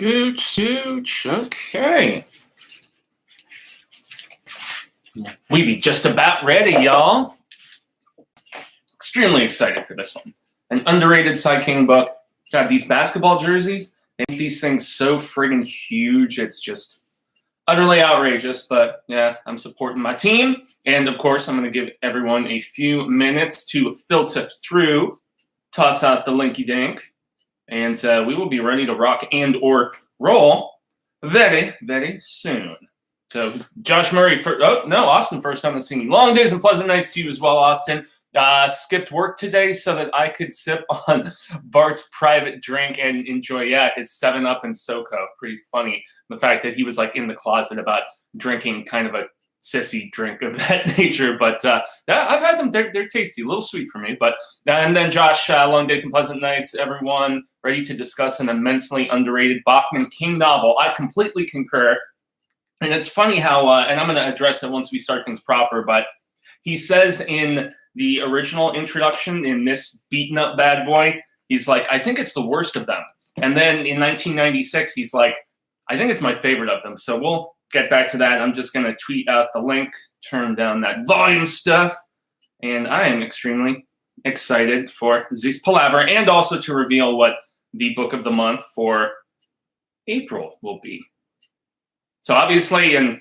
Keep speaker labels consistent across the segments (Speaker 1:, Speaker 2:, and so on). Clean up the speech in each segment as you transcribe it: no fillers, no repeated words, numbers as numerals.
Speaker 1: Scooch. Okay. We be just about ready, y'all. Extremely excited for this one. An underrated Sai King book. God, these basketball jerseys, they make these things so friggin' huge. It's just utterly outrageous. But yeah, I'm supporting my team. And of course, I'm going to give everyone a few minutes to filter through, toss out the linky dink, and we will be ready to rock and or roll very, very soon. So Josh Murray, Austin first on the scene. Long days and pleasant nights to you as well, Austin. Skipped work today so that I could sip on Bart's private drink and enjoy, his 7-Up and SoCo. Pretty funny, the fact that he was like in the closet about drinking kind of a sissy drink of that nature. But I've had them. They're tasty, a little sweet for me. But and then Josh, long days and pleasant nights, everyone. Ready to discuss an immensely underrated Bachman King novel. I completely concur. And it's funny how, and I'm going to address it once we start things proper, but he says in the original introduction, in this beaten up bad boy, he's like, I think it's the worst of them. And then in 1996, he's like, I think it's my favorite of them. So we'll get back to that. I'm just going to tweet out the link, turn down that volume stuff. And I am extremely excited for this palaver and also to reveal what the book of the month for April will be. So obviously, and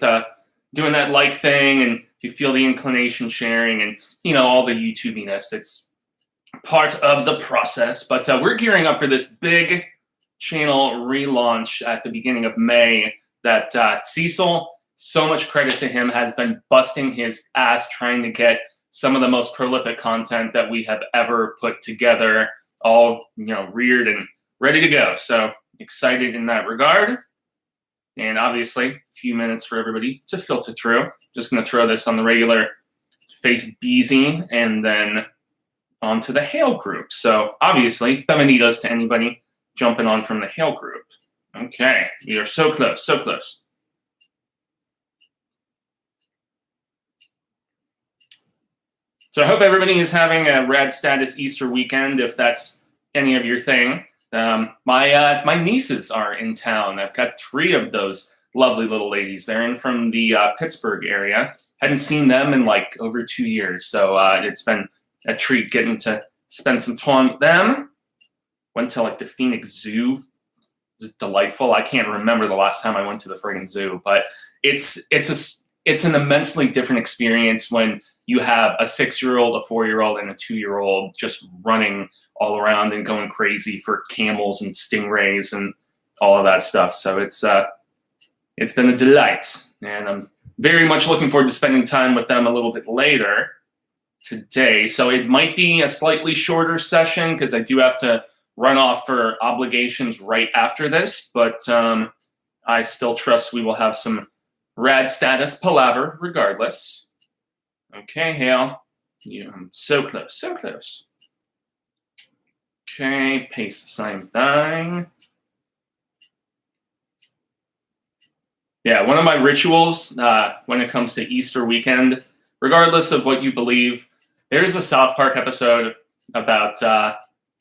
Speaker 1: doing that like thing, and you feel the inclination sharing, and all the YouTubiness. It's part of the process. But we're gearing up for this big channel relaunch at the beginning of May. That Cecil, so much credit to him, has been busting his ass trying to get some of the most prolific content that we have ever put together, all reared and ready to go. So excited in that regard. And obviously, a few minutes for everybody to filter through. Just going to throw this on the regular face beezy and then onto the Hail group. So obviously, feminitas to anybody jumping on from the Hail group. Okay, we are so close, so close. So I hope everybody is having a rad status Easter weekend, if that's any of your thing. My nieces are in town. I've got 3 of those lovely little ladies. They're in from the Pittsburgh area. Hadn't seen them in like over 2 years, so it's been a treat getting to spend some time with them. Went to like the Phoenix Zoo. It was delightful. I can't remember the last time I went to the friggin' zoo, but it's an immensely different experience when you have a 6-year-old, a 4-year-old, and a 2-year-old just running all around and going crazy for camels and stingrays and all of that stuff. So it's been a delight, and I'm very much looking forward to spending time with them a little bit later today. So it might be a slightly shorter session because I do have to run off for obligations right after this, but I still trust we will have some rad status palaver regardless. Okay, Hale, I'm so close, so close. Okay, paste the same thing. Yeah, one of my rituals when it comes to Easter weekend, regardless of what you believe, there's a South Park episode about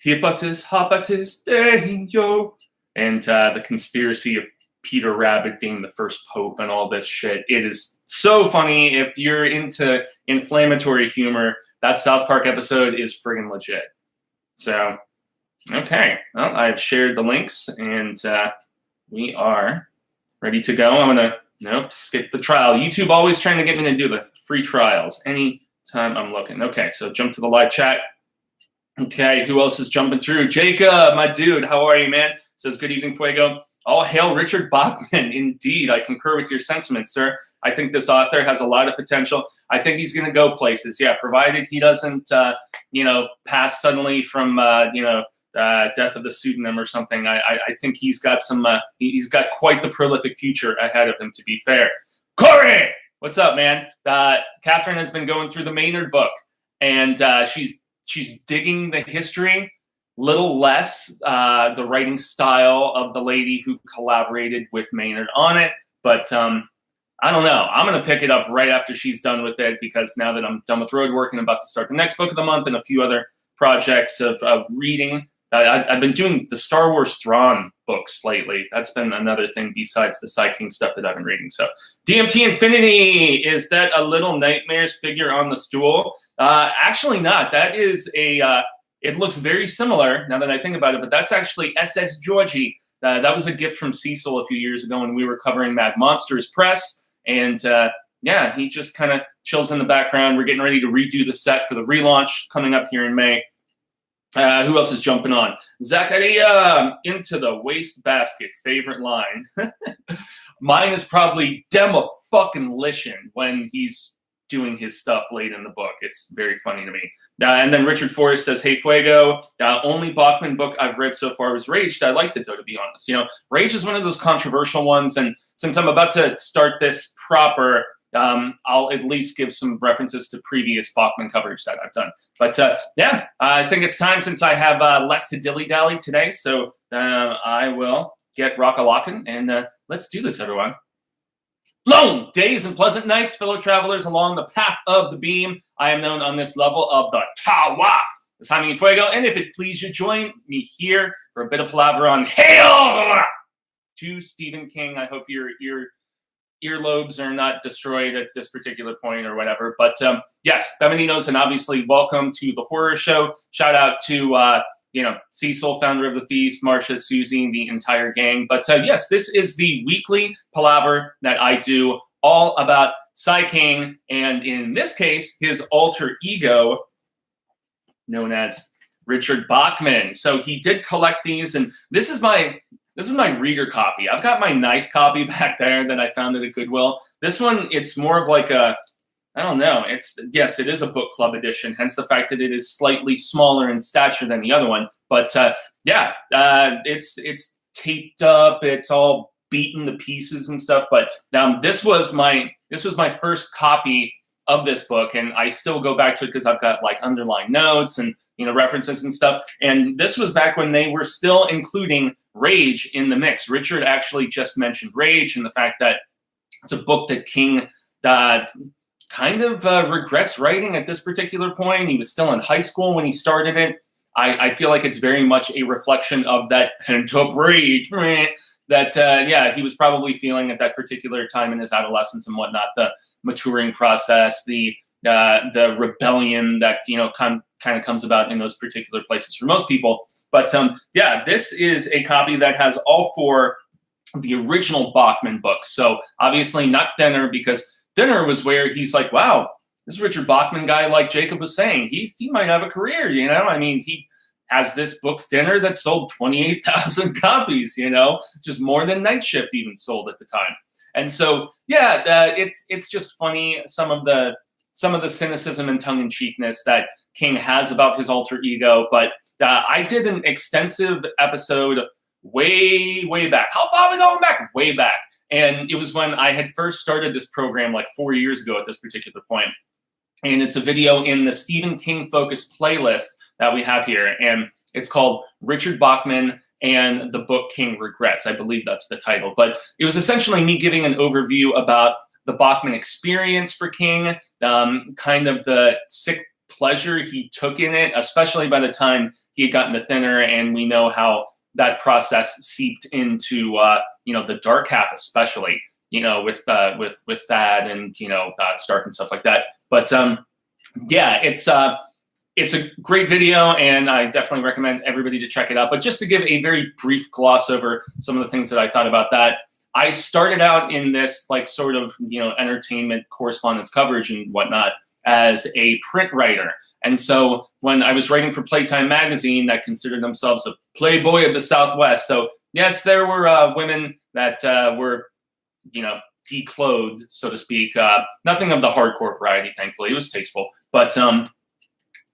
Speaker 1: Hepatitis Day, yo, and the conspiracy of Peter Rabbit being the first pope and all this shit. It is so funny. If you're into inflammatory humor, that South Park episode is friggin' legit. So, okay. Well, I've shared the links, and we are ready to go. I'm going to, skip the trial. YouTube always trying to get me to do the free trials anytime I'm looking. Okay, so jump to the live chat. Okay, who else is jumping through? Jacob, my dude, how are you, man? Says, good evening, Fuego. All hail Richard Bachman. Indeed, I concur with your sentiments, sir. I think this author has a lot of potential. I think he's going to go places, provided he doesn't, pass suddenly from, death of the pseudonym or something. I think he's got he's got quite the prolific future ahead of him, to be fair. Corey, what's up, man? Catherine has been going through the Maynard book, and she's digging the history, little less the writing style of the lady who collaborated with Maynard on it. But I don't know. I'm going to pick it up right after she's done with it, because now that I'm done with Roadwork and about to start the next book of the month and a few other projects of reading I've been doing the Star Wars Thrawn books lately. That's been another thing besides the Sai King stuff that I've been reading. So DMT Infinity, is that a Little Nightmares figure on the stool? Actually not. That is a, it looks very similar now that I think about it, but that's actually SS Georgie. That was a gift from Cecil a few years ago when we were covering Mad Monsters Press. And yeah, he just kind of chills in the background. We're getting ready to redo the set for the relaunch coming up here in May. Who else is jumping on? Zachariah, into the wastebasket, favorite line. Mine is probably Demo-fucking-lition when he's doing his stuff late in the book. It's very funny to me. And then Richard Forrest says, hey, Fuego, only Bachman book I've read so far was Rage. I liked it, though, to be honest. You know, Rage is one of those controversial ones, and since I'm about to start this proper, I'll at least give some references to previous Bachman coverage that I've done. But yeah, I think it's time, since I have less to dilly-dally today, so I will get rock-a-lockin', and let's do this, everyone. Long days and pleasant nights, fellow travelers along the path of the beam. I am known on this level of the Tawa, the Jaime Fuego, and if it please you, join me here for a bit of palaver on Hail to Stephen King. I hope your earlobes are not destroyed at this particular point or whatever. But yes, Femininos, and obviously welcome to the horror show. Shout out to Cecil, founder of the Feast, Marcia, Susie, the entire gang. But yes, this is the weekly palaver that I do all about Sai King, and in this case, his alter ego, known as Richard Bachman. So he did collect these, and this is my reader copy. I've got my nice copy back there that I found at a Goodwill. This one, it's more of like a, I don't know. Yes, it is a book club edition, hence the fact that it is slightly smaller in stature than the other one. But yeah, it's taped up. It's all beaten to pieces and stuff. But this was my first copy of this book, and I still go back to it because I've got like underlined notes and references and stuff. And this was back when they were still including Rage in the mix. Richard actually just mentioned Rage and the fact that it's a book that King kind of regrets writing at this particular point. He was still in high school when he started it. I feel like it's very much a reflection of that pent-up rage that, yeah, he was probably feeling at that particular time in his adolescence and whatnot, the maturing process, the rebellion that, kind of comes about in those particular places for most people. But yeah, this is a copy that has all four of the original Bachman books. So obviously not Thinner, because Thinner was where he's like, wow, this Richard Bachman guy, like Jacob was saying, he might have a career, I mean, he has this book Thinner that sold 28,000 copies, just more than Night Shift even sold at the time. And so, yeah, it's just funny, some of the cynicism and tongue-in-cheekness that King has about his alter ego. But I did an extensive episode way back. How far are we going back? Way back. And it was when I had first started this program like 4 years ago at this particular point. And it's a video in the Stephen King focused playlist that we have here. And it's called Richard Bachman and the Book King Regrets. I believe that's the title. But it was essentially me giving an overview about the Bachman experience for King, kind of the sick pleasure he took in it, especially by the time he had gotten to Thinner. And we know how that process seeped into, the dark half, especially, with Thad and, Stark and stuff like that. But yeah, it's a great video, and I definitely recommend everybody to check it out. But just to give a very brief gloss over some of the things that I thought about that, I started out in this like sort of, entertainment correspondence coverage and whatnot as a print writer. And so when I was writing for Playtime magazine, that considered themselves a Playboy of the Southwest. So yes, there were women that were, declothed, so to speak. Nothing of the hardcore variety, thankfully. It was tasteful. But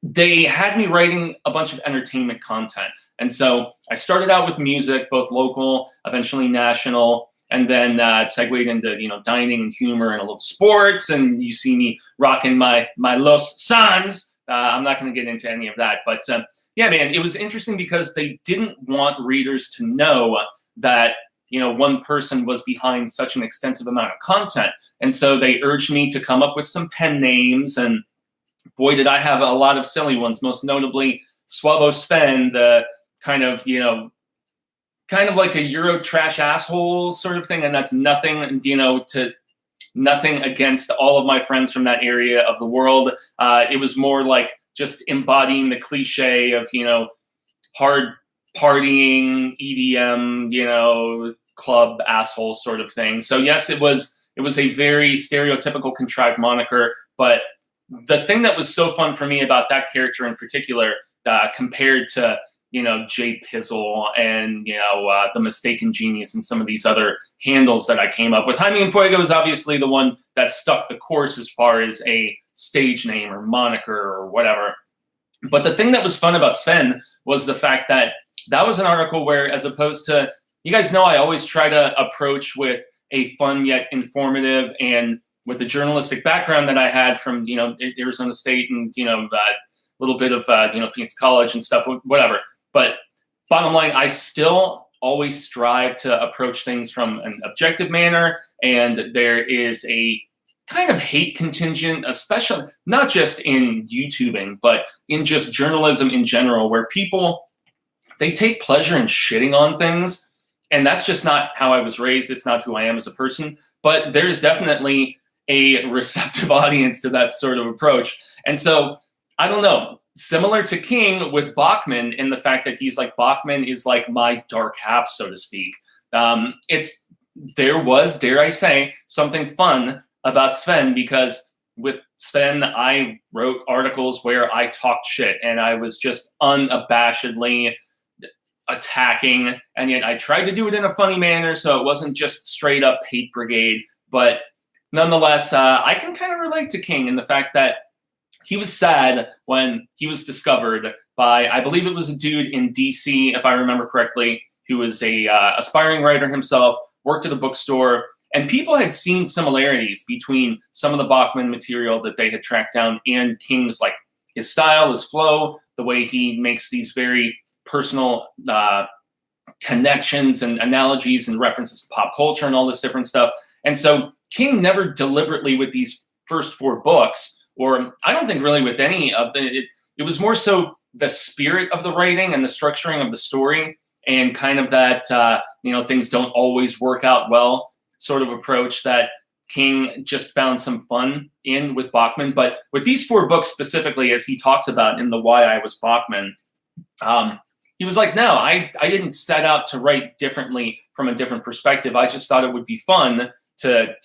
Speaker 1: they had me writing a bunch of entertainment content. And so I started out with music, both local, eventually national, and then segued into, dining and humor and a little sports. And you see me rocking my Los Suns. I'm not going to get into any of that. But yeah, man, it was interesting because they didn't want readers to know that, one person was behind such an extensive amount of content. And so they urged me to come up with some pen names. And boy, did I have a lot of silly ones, most notably Swabo Sven, the kind of, kind of like a Euro trash asshole sort of thing. And that's nothing, nothing against all of my friends from that area of the world. It was more like just embodying the cliche of, hard partying, EDM, club asshole sort of thing. So yes, it was a very stereotypical contrived moniker, but the thing that was so fun for me about that character in particular, compared to, Jay Pizzle and, the Mistaken Genius and some of these other handles that I came up with. Jaime and Fuego is obviously the one that stuck the course as far as a stage name or moniker or whatever. But the thing that was fun about Sven was the fact that was an article where, as opposed to, you guys know I always try to approach with a fun yet informative, and with the journalistic background that I had from, Arizona State and, a little bit of, Phoenix College and stuff, whatever. But bottom line, I still always strive to approach things from an objective manner. And there is a kind of hate contingent, especially not just in YouTubing, but in just journalism in general, where people, they take pleasure in shitting on things. And that's just not how I was raised. It's not who I am as a person. But there's definitely a receptive audience to that sort of approach. And so, I don't know, similar to King with Bachman, in the fact that he's like, Bachman is like my dark half, so to speak. There was, dare I say, something fun about Sven, because with Sven, I wrote articles where I talked shit and I was just unabashedly attacking, and yet I tried to do it in a funny manner, so it wasn't just straight up hate brigade. But nonetheless, I can kind of relate to King in the fact that he was sad when he was discovered by, I believe it was a dude in DC, if I remember correctly, who was a aspiring writer himself, worked at a bookstore, and people had seen similarities between some of the Bachman material that they had tracked down and King's, like his style, his flow, the way he makes these very personal connections and analogies and references to pop culture and all this different stuff. And so King never deliberately, with these first 4 books, or I don't think really with any of it was more so the spirit of the writing and the structuring of the story, and kind of that, things don't always work out well sort of approach that King just found some fun in with Bachman. But with these 4 books specifically, as he talks about in the Why I Was Bachman, he was like, no, I didn't set out to write differently from a different perspective. I just thought it would be fun to,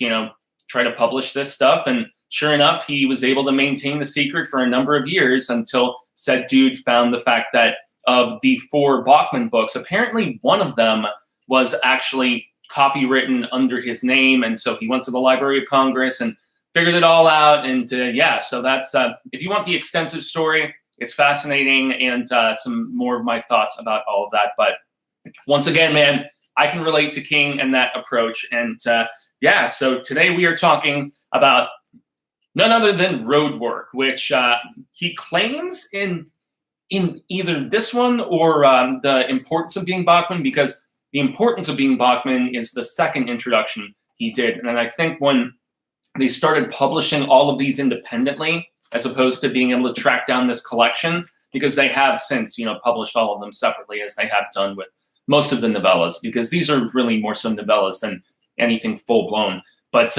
Speaker 1: try to publish this stuff. And sure enough, he was able to maintain the secret for a number of years until said dude found the fact that of the 4 Bachman books, apparently one of them was actually copywritten under his name. And so he went to the Library of Congress and figured it all out. And so that's, if you want the extensive story, it's fascinating, and some more of my thoughts about all of that. But once again, man, I can relate to King and that approach. And so today we are talking about none other than Roadwork, which he claims in either this one or The Importance of Being Bachman, because The Importance of Being Bachman is the second introduction he did. And I think when they started publishing all of these independently, as opposed to being able to track down this collection, because they have since, published all of them separately, as they have done with most of the novellas, because these are really more so novellas than anything full-blown. But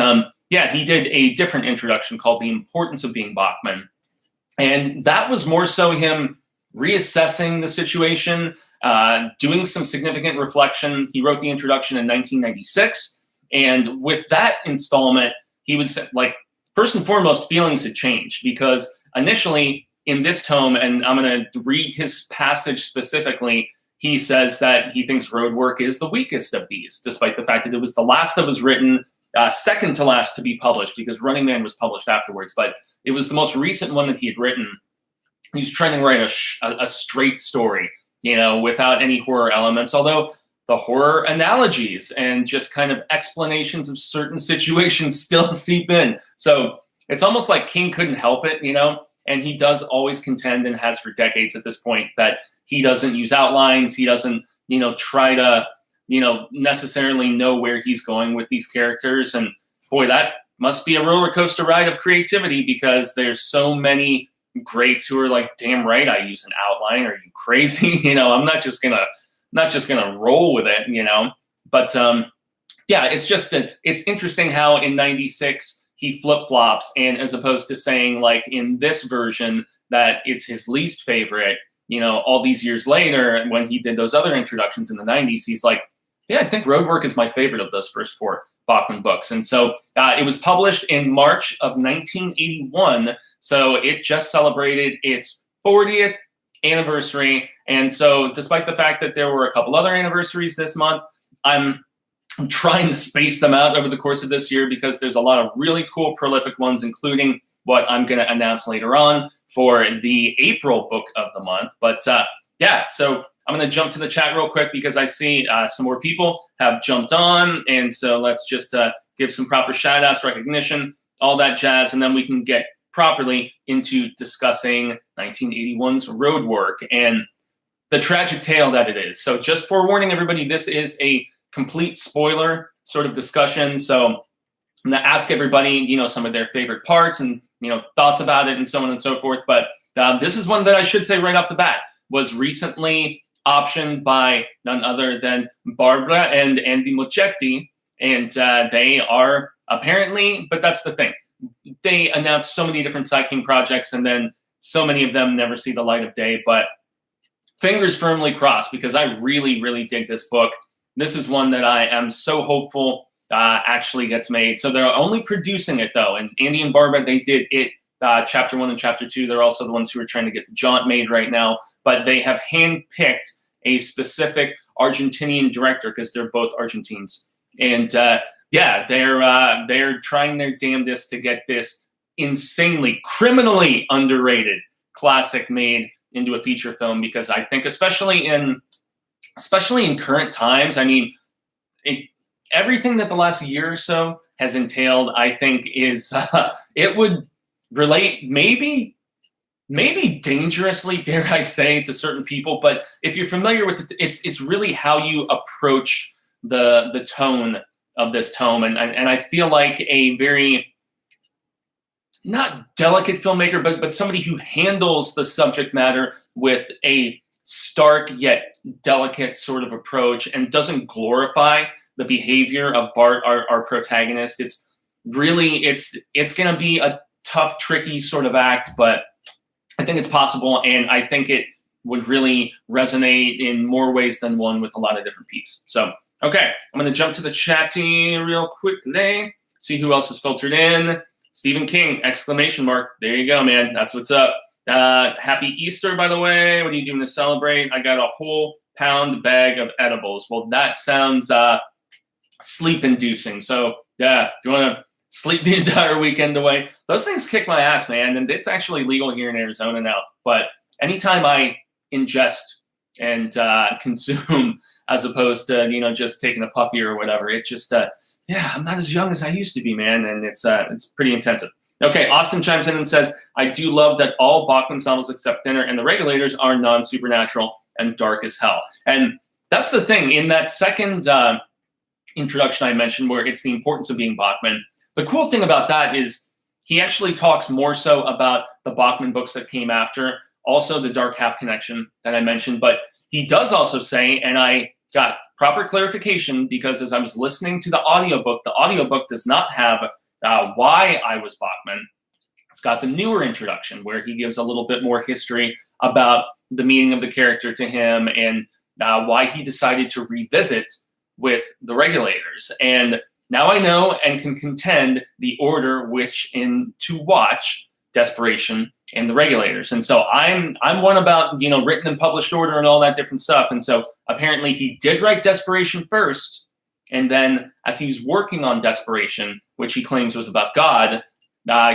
Speaker 1: he did a different introduction called The Importance of Being Bachman. And that was more so him reassessing the situation, doing some significant reflection. He wrote the introduction in 1996. And with that installment, he was like, first and foremost, feelings had changed, because initially in this tome, and I'm going to read his passage specifically, he says that he thinks Roadwork is the weakest of these, despite the fact that it was the last that was written, second to last to be published, because Running Man was published afterwards, but it was the most recent one that he had written. He was trying to write a straight story, without any horror elements, although the horror analogies and just kind of explanations of certain situations still seep in. So it's almost like King couldn't help it, and he does always contend, and has for decades at this point, that he doesn't use outlines. He doesn't, try to, necessarily know where he's going with these characters. And boy, that must be a roller coaster ride of creativity, because there's so many greats who are like, damn right, I use an outline. Are you crazy? I'm not just gonna roll with it. But yeah, it's interesting how in '96 he flip flops, and as opposed to saying like in this version that it's his least favorite, all these years later when he did those other introductions in the '90s, he's like, yeah, I think Roadwork is my favorite of those first 4 Bachman books. And so it was published in March of 1981. So it just celebrated its 40th anniversary. And so despite the fact that there were a couple other anniversaries this month, I'm trying to space them out over the course of this year because there's a lot of really cool, prolific ones, including what I'm going to announce later on for the April book of the month. But yeah, so I'm going to jump to the chat real quick because I see some more people have jumped on. And so let's just give some proper shout outs, recognition, all that jazz. And then we can get properly into discussing 1981's Roadwork and the tragic tale that it is. So just forewarning everybody, this is a complete spoiler sort of discussion. So I'm going to ask everybody, some of their favorite parts and, thoughts about it and so on and so forth. But this is one that I should say right off the bat was recently optioned by none other than Barbara and Andy Mochetti. And they are apparently, but that's the thing, they announced so many different Sai King projects and then so many of them never see the light of day. But fingers firmly crossed because I really, really dig this book. This is one that I am so hopeful actually gets made. So they're only producing it though. And Andy and Barbara, they did it chapter 1 and chapter 2. They're also the ones who are trying to get the Jaunt made right now. But they have handpicked a specific Argentinian director because they're both Argentines. And yeah, they're trying their damnedest to get this insanely, criminally underrated classic made into a feature film because I think especially in current times, I mean, everything that the last year or so has entailed, I think is it would relate maybe dangerously, dare I say, to certain people. But if you're familiar with it, it's really how you approach the tone of this tome. And I feel like a very, not delicate filmmaker, but somebody who handles the subject matter with a stark yet delicate sort of approach and doesn't glorify the behavior of Bart, our protagonist. It's really, it's going to be a tough, tricky sort of act, but I think it's possible, and I think it would really resonate in more ways than one with a lot of different peeps. So, okay, I'm going to jump to the chatty real quickly, see who else is filtered in. Stephen King, exclamation mark. There you go, man. That's what's up. Happy Easter, by the way. What are you doing to celebrate? I got a whole pound bag of edibles. Well, that sounds sleep-inducing. So, yeah, if you want to sleep the entire weekend away, those things kick my ass, man. And it's actually legal here in Arizona now. But anytime I ingest and consume as opposed to, just taking a puffy or whatever, it just, yeah, I'm not as young as I used to be, man. And it's pretty intensive. Okay, Austin chimes in and says, I do love that all Bachman's novels except Dinner and The Regulators are non-supernatural and dark as hell. And that's the thing. In that second introduction I mentioned where it's the importance of being Bachman, the cool thing about that is he actually talks more so about the Bachman books that came after, also the Dark Half connection that I mentioned. But he does also say, and I got proper clarification because as I was listening to the audiobook does not have why I was Bachman. It's got the newer introduction where he gives a little bit more history about the meaning of the character to him and why he decided to revisit with the Regulators. And now I know and can contend the order which in to watch Desperation and the Regulators. And so I'm one about, written and published order and all that different stuff. And so apparently he did write Desperation first. And then as he was working on Desperation, which he claims was about God,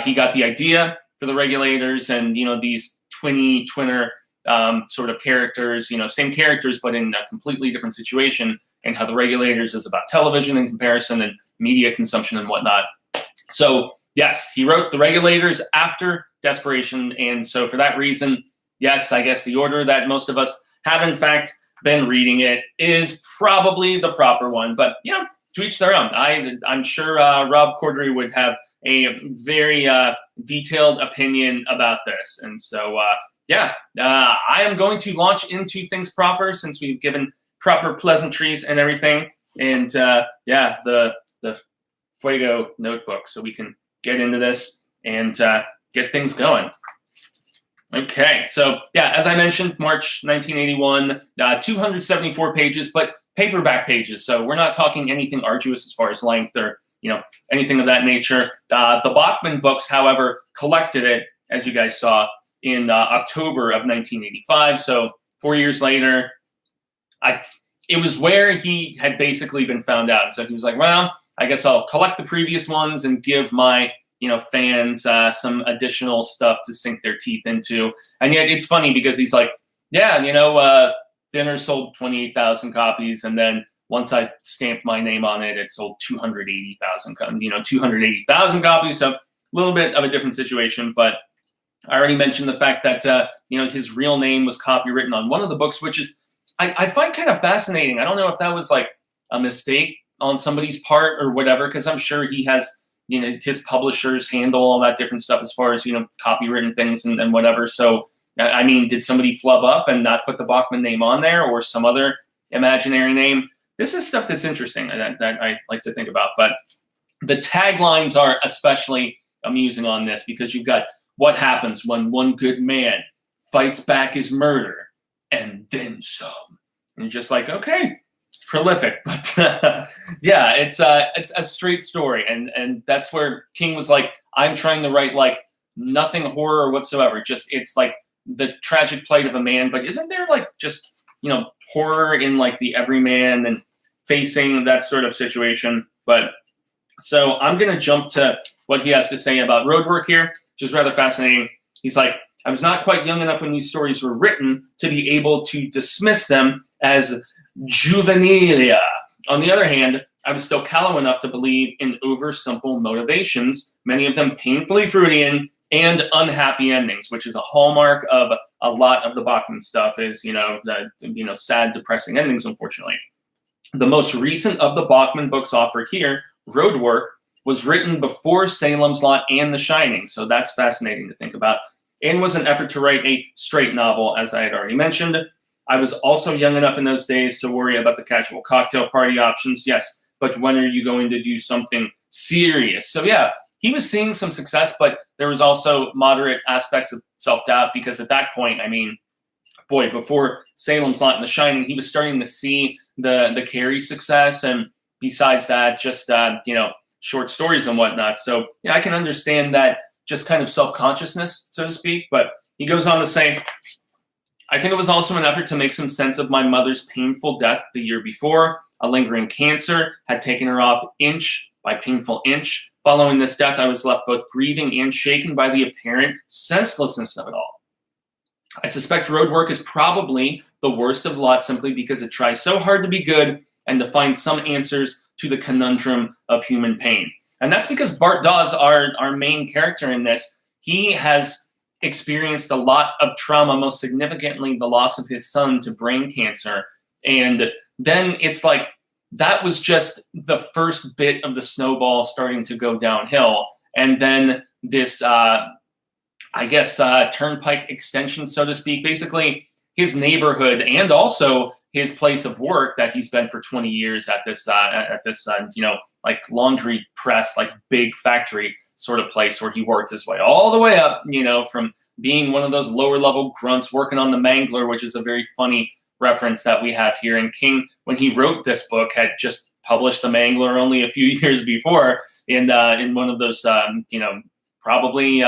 Speaker 1: he got the idea for the Regulators and, these twinner sort of characters, same characters, but in a completely different situation, and how the Regulators is about television in comparison and media consumption and whatnot. So yes, he wrote the Regulators after Desperation. And so for that reason, yes, I guess the order that most of us have in fact been reading it is probably the proper one. But to each their own. I'm sure Rob Corddry would have a very detailed opinion about this. And so, I am going to launch into things proper since we've given proper pleasantries and everything. And the Fuego Notebook, so we can get into this and get things going. Okay, so as I mentioned, March 1981, 274 pages, but paperback pages. So we're not talking anything arduous as far as length or anything of that nature. The Bachman books, however, collected it, as you guys saw, in October of 1985. So 4 years later, it was where he had basically been found out. So he was like, well, I guess I'll collect the previous ones and give my fans some additional stuff to sink their teeth into. And yet it's funny because he's like, Dinner sold 28,000 copies, and then once I stamped my name on it, it sold 280,000 copies. So a little bit of a different situation, but I already mentioned the fact that his real name was copywritten on one of the books, which is I find kind of fascinating. I don't know if that was like a mistake on somebody's part or whatever, because I'm sure he has his publishers handle all that different stuff as far as copywritten things and whatever. So I mean, did somebody flub up and not put the Bachman name on there or some other imaginary name? This is stuff that's interesting that I like to think about. But the taglines are especially amusing on this because you've got what happens when one good man fights back his murder and then some. And you're just like, okay, prolific. But it's a straight story. And that's where King was like, I'm trying to write like nothing horror whatsoever. Just it's like the tragic plight of a man. But isn't there like just, horror in like the everyman and facing that sort of situation? But so I'm going to jump to what he has to say about Roadwork here, which is rather fascinating. He's like, I was not quite young enough when these stories were written to be able to dismiss them as juvenilia. On the other hand, I was still callow enough to believe in over-simple motivations, many of them painfully Freudian and unhappy endings, which is a hallmark of a lot of the Bachman stuff is, sad, depressing endings, unfortunately. The most recent of the Bachman books offered here, Roadwork, was written before Salem's Lot and The Shining, so that's fascinating to think about, and was an effort to write a straight novel, as I had already mentioned. I was also young enough in those days to worry about the casual cocktail party options, yes, but when are you going to do something serious? So he was seeing some success, but there was also moderate aspects of self-doubt because at that point, I mean, boy, before Salem's Lot and The Shining, he was starting to see the Carrie success, and besides that, just short stories and whatnot. So I can understand that just kind of self-consciousness, so to speak. But he goes on to say, I think it was also an effort to make some sense of my mother's painful death the year before. A lingering cancer had taken her off inch by painful inch. Following this death, I was left both grieving and shaken by the apparent senselessness of it all. I suspect Roadwork is probably the worst of the lot simply because it tries so hard to be good and to find some answers to the conundrum of human pain. And that's because Bart Dawes, our main character in this, he has experienced a lot of trauma, most significantly the loss of his son to brain cancer. And then it's like, that was just the first bit of the snowball starting to go downhill. And then this, turnpike extension, so to speak, basically his neighborhood and also his place of work that he's been for 20 years at this like laundry press, like big factory sort of place where he worked his way all the way up, from being one of those lower level grunts working on the Mangler, which is a very funny reference that we have here. And King, when he wrote this book, had just published the Mangler only a few years before in one of those, probably,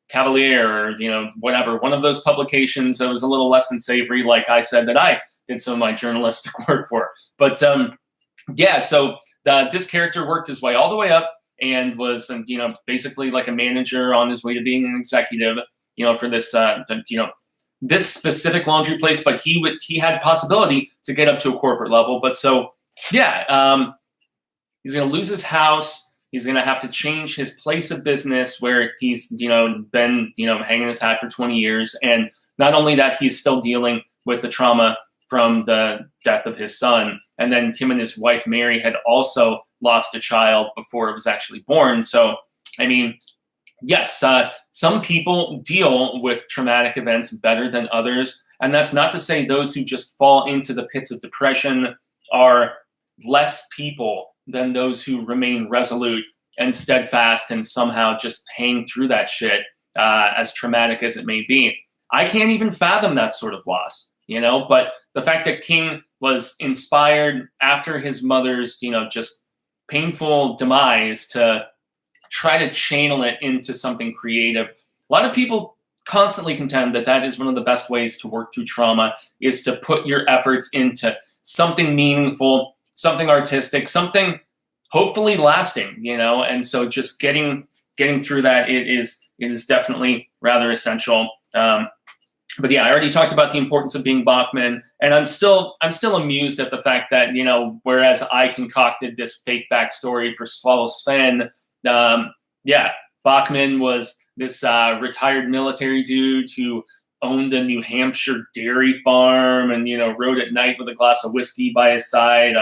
Speaker 1: Cavalier or, whatever, one of those publications that was a little less than savory, like I said, that I did some of my journalistic work for. But so this character worked his way all the way up and was, basically like a manager on his way to being an executive, for this, this specific laundry place. But he had possibility to get up to a corporate level. But so, he's going to lose his house. He's going to have to change his place of business where he's, been, hanging his hat for 20 years. And not only that, he's still dealing with the trauma from the death of his son. And then him and his wife, Mary, had also lost a child before it was actually born. So, I mean, yes, some people deal with traumatic events better than others. And that's not to say those who just fall into the pits of depression are less people than those who remain resolute and steadfast and somehow just hang through that shit, as traumatic as it may be. I can't even fathom that sort of loss, but the fact that King was inspired after his mother's, just painful demise to try to channel it into something creative. A lot of people constantly contend that that is one of the best ways to work through trauma, is to put your efforts into something meaningful, something artistic, something hopefully lasting, and so just getting through that, it is definitely rather essential. But yeah, I already talked about the importance of being Bachman, and I'm still amused at the fact that, whereas I concocted this fake backstory for Swallow Sven, Bachman was this retired military dude who owned a New Hampshire dairy farm and, rode at night with a glass of whiskey by his side.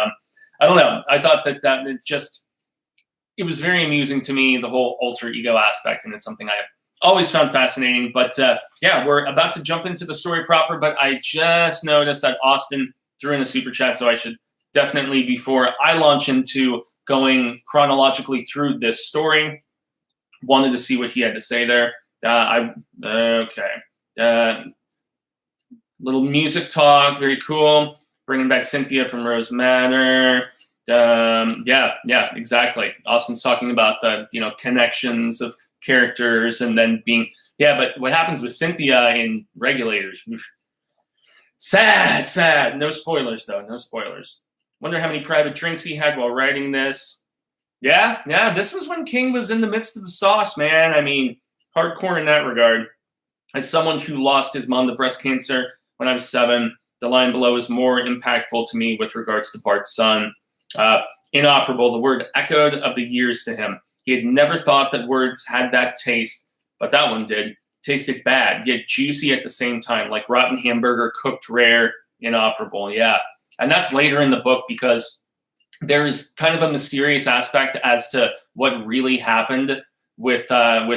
Speaker 1: I don't know. I thought that it was very amusing to me, the whole alter ego aspect, and it's something I've always found fascinating. But we're about to jump into the story proper, but I just noticed that Austin threw in a super chat, so I should definitely, before I launch into going chronologically through this story, wanted to see what he had to say there. Little music talk, very cool. Bringing back Cynthia from Rose Manor. Exactly. Austin's talking about the, connections of characters and then being, but what happens with Cynthia in Regulators? Sad. No spoilers, though. No spoilers. Wonder how many private drinks he had while writing this. Yeah, this was when King was in the midst of the sauce, man. I mean, hardcore in that regard. As someone who lost his mom to breast cancer when I was 7, the line below is more impactful to me with regards to Bart's son. Inoperable, the word echoed of the years to him. He had never thought that words had that taste, but that one did. Tasted bad, yet juicy at the same time, like rotten hamburger, cooked rare, inoperable. Yeah. And that's later in the book, because there is kind of a mysterious aspect as to what really happened with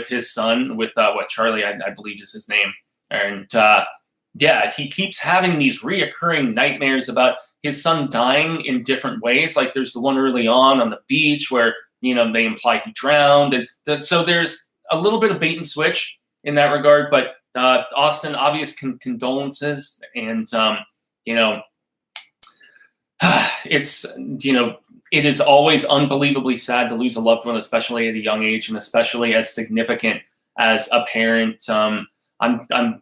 Speaker 1: his son, with what Charlie, I believe is his name. And he keeps having these reoccurring nightmares about his son dying in different ways. Like there's the one early on the beach where, they imply he drowned. And so there's a little bit of bait and switch in that regard. But Austin, obvious condolences. And, it's, it is always unbelievably sad to lose a loved one, especially at a young age and especially as significant as a parent. I'm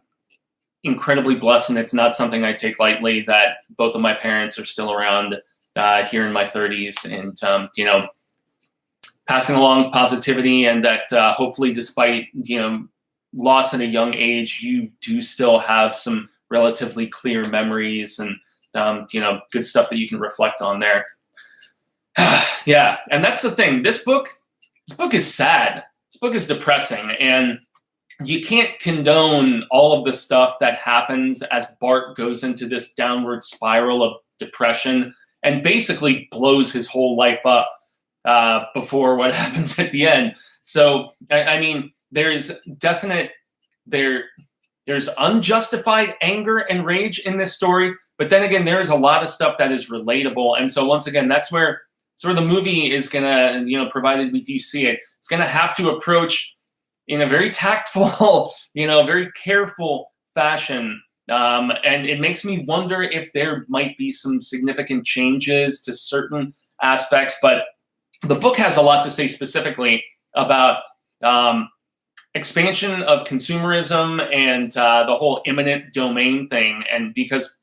Speaker 1: incredibly blessed, and it's not something I take lightly that both of my parents are still around here in my 30s, and passing along positivity, and that hopefully, despite loss at a young age, you do still have some relatively clear memories and good stuff that you can reflect on there. And that's the thing. This book is sad. This book is depressing, and you can't condone all of the stuff that happens as Bart goes into this downward spiral of depression and basically blows his whole life up before what happens at the end. So, I mean, there's unjustified anger and rage in this story, but then again, there's a lot of stuff that is relatable. And so once again, that's where the movie is gonna, provided we do see it, it's gonna have to approach in a very tactful, very careful fashion. And it makes me wonder if there might be some significant changes to certain aspects, but the book has a lot to say specifically about expansion of consumerism and the whole imminent domain thing. And because,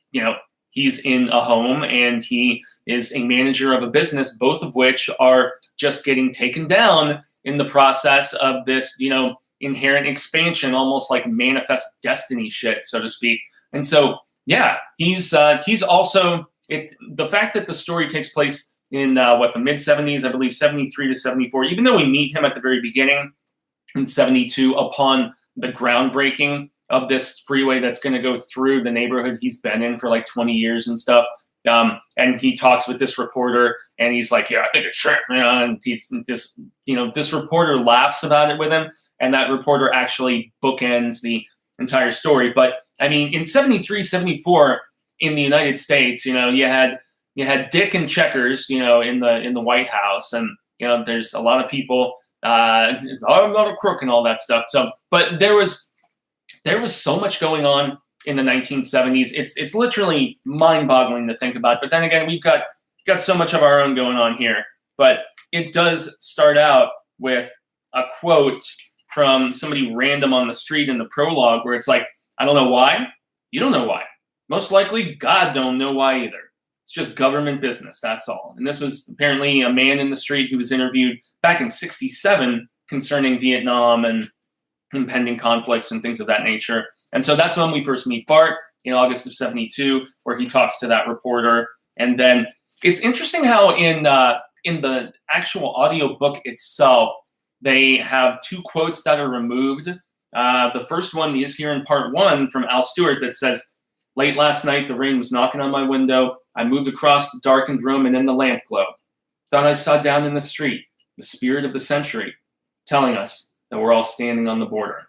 Speaker 1: he's in a home and he is a manager of a business, both of which are just getting taken down in the process of this, inherent expansion, almost like manifest destiny shit, so to speak. And so, he's also, the fact that the story takes place in the mid-70s, I believe 73 to 74, even though we meet him at the very beginning in 72 upon the groundbreaking of this freeway that's going to go through the neighborhood he's been in for like 20 years and stuff. And he talks with this reporter, and he's like, "Yeah, I think it's shit, man." And this reporter laughs about it with him, and that reporter actually bookends the entire story. But I mean, in 73, 74, in the United States, you had Dick and Checkers, in the White House, and there's a lot of people. I'm not a crook and all that stuff. So, but there was so much going on in the 1970s. It's literally mind-boggling to think about. But then again, we've got so much of our own going on here. But it does start out with a quote from somebody random on the street in the prologue, where it's like, "I don't know why. You don't know why. Most likely, God don't know why either. It's just government business, that's all." And this was apparently a man in the street who was interviewed back in 67 concerning Vietnam and impending conflicts and things of that nature. And so that's when we first meet Bart, in August of 72, where he talks to that reporter. And then it's interesting how in the actual audiobook itself, they have two quotes that are removed. The first one is here in part 1 from Al Stewart that says, "Late last night, the rain was knocking on my window. I moved across the darkened room, and in the lamp glow, thought I saw down in the street the spirit of the century, telling us that we're all standing on the border."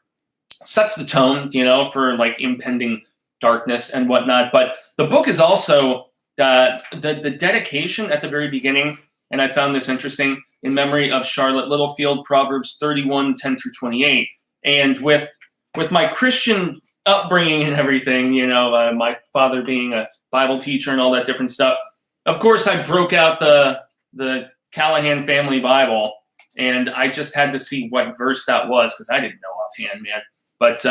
Speaker 1: Sets the tone, for like impending darkness and whatnot. But the book is also the dedication at the very beginning, and I found this interesting, in memory of Charlotte Littlefield, Proverbs 31, 10 through 28. And with my Christian upbringing and everything, my father being a Bible teacher and all that different stuff, of course I broke out the Callahan Family Bible, and I just had to see what verse that was, because I didn't know offhand, man. But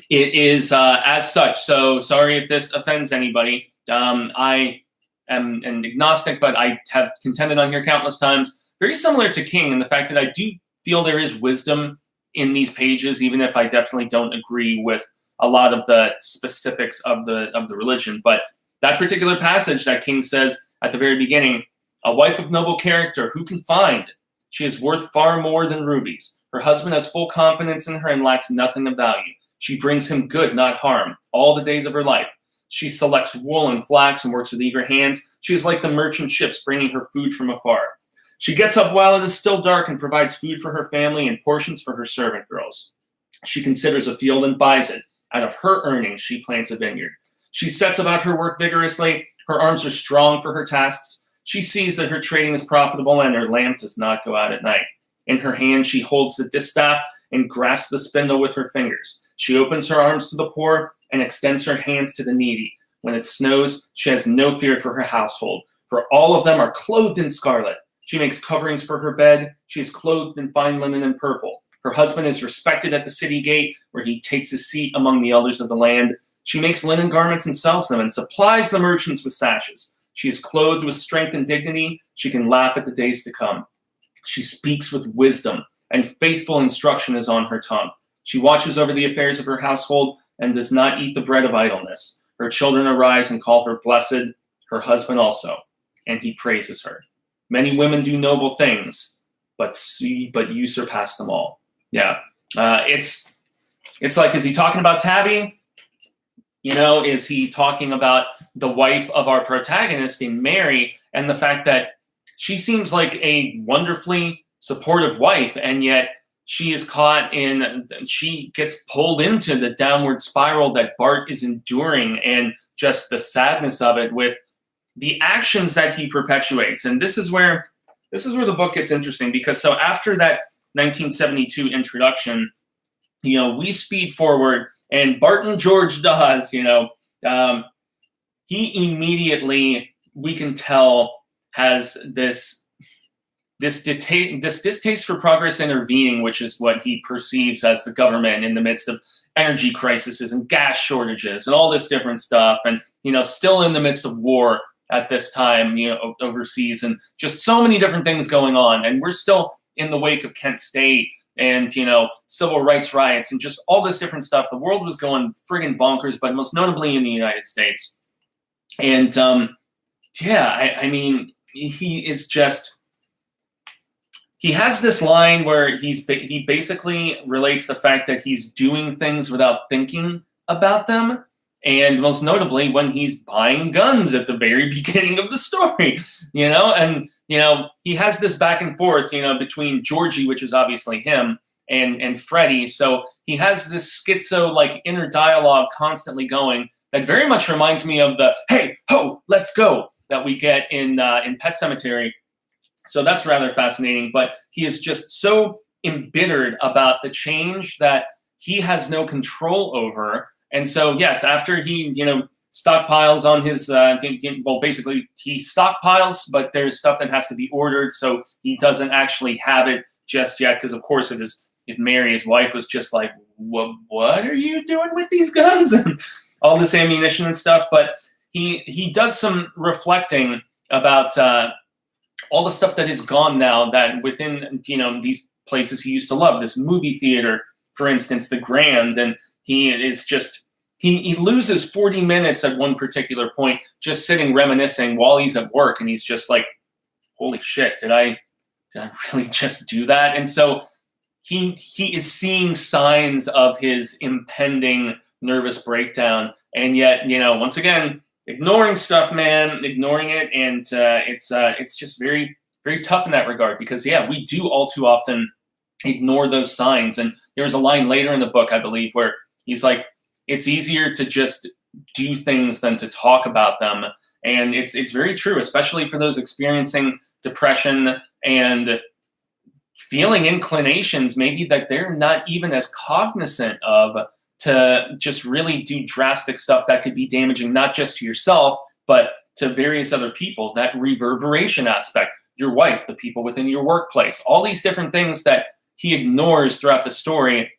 Speaker 1: it is as such. So sorry if this offends anybody. I am an agnostic, but I have contended on here countless times, very similar to King in the fact that I do feel there is wisdom in these pages, even if I definitely don't agree with a lot of the specifics of the religion. But that particular passage that King says at the very beginning, "A wife of noble character, who can find? She is worth far more than rubies. Her husband has full confidence in her and lacks nothing of value. She brings him good, not harm, all the days of her life. She selects wool and flax and works with eager hands. She is like the merchant ships bringing her food from afar. She gets up while it is still dark and provides food for her family and portions for her servant girls. She considers a field and buys it. Out of her earnings, she plants a vineyard. She sets about her work vigorously. Her arms are strong for her tasks. She sees that her trading is profitable and her lamp does not go out at night. In her hand, she holds the distaff and grasps the spindle with her fingers. She opens her arms to the poor and extends her hands to the needy. When it snows, she has no fear for her household, for all of them are clothed in scarlet. She makes coverings for her bed. She is clothed in fine linen and purple. Her husband is respected at the city gate, where he takes his seat among the elders of the land. She makes linen garments and sells them, and supplies the merchants with sashes. She is clothed with strength and dignity. She can laugh at the days to come. She speaks with wisdom, and faithful instruction is on her tongue. She watches over the affairs of her household and does not eat the bread of idleness. Her children arise and call her blessed, her husband also, and he praises her. Many women do noble things, but you surpass them all. Yeah, it's like, is he talking about Tabby? Is he talking about the wife of our protagonist in Mary, and the fact that she seems like a wonderfully supportive wife, and yet she is she gets pulled into the downward spiral that Bart is enduring, and just the sadness of it with the actions that he perpetuates. And this is where the book gets interesting, because so after that 1972 introduction, we speed forward, and Barton George Dawes, he immediately, we can tell, has this distaste for progress intervening, which is what he perceives as the government in the midst of energy crises and gas shortages and all this different stuff, and still in the midst of war at this time, overseas, and just so many different things going on, and we're still in the wake of Kent State and civil rights riots and just all this different stuff. The world was going friggin' bonkers, but most notably in the United States. And I mean, he is just, he has this line where he basically relates the fact that he's doing things without thinking about them. And most notably when he's buying guns at the very beginning of the story, and he has this back and forth, between Georgie, which is obviously him, and Freddie. So he has this schizo like inner dialogue constantly going that very much reminds me of the "Hey ho, let's go" that we get in Pet Sematary. So that's rather fascinating. But he is just so embittered about the change that he has no control over. And so, yes, after he, stockpiles on his, basically he stockpiles, but there's stuff that has to be ordered. So he doesn't actually have it just yet. Because, of course, if Mary, his wife, was just like, what are you doing with these guns and all this ammunition and stuff? But he does some reflecting about all the stuff that is gone now, that within, these places he used to love, this movie theater, for instance, the Grand, and he is just, he loses 40 minutes at one particular point just sitting reminiscing while he's at work, and he's just like, holy shit, did I really just do that? And so he is seeing signs of his impending nervous breakdown, and yet, once again, ignoring stuff, man, ignoring it, and it's just very, very tough in that regard, because we do all too often ignore those signs. And there's a line later in the book, I believe, where he's like, it's easier to just do things than to talk about them. And it's very true, especially for those experiencing depression and feeling inclinations maybe that they're not even as cognizant of, to just really do drastic stuff that could be damaging, not just to yourself, but to various other people. That reverberation aspect, your wife, the people within your workplace, all these different things that he ignores throughout the story.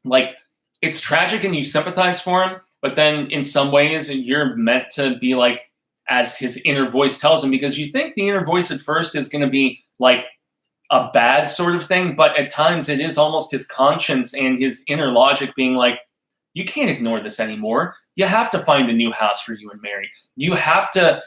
Speaker 1: Like, it's tragic and you sympathize for him, but then in some ways you're meant to be like, as his inner voice tells him, because you think the inner voice at first is going to be like a bad sort of thing, but at times it is almost his conscience and his inner logic being like, you can't ignore this anymore. You have to find a new house for you and Mary. You have to,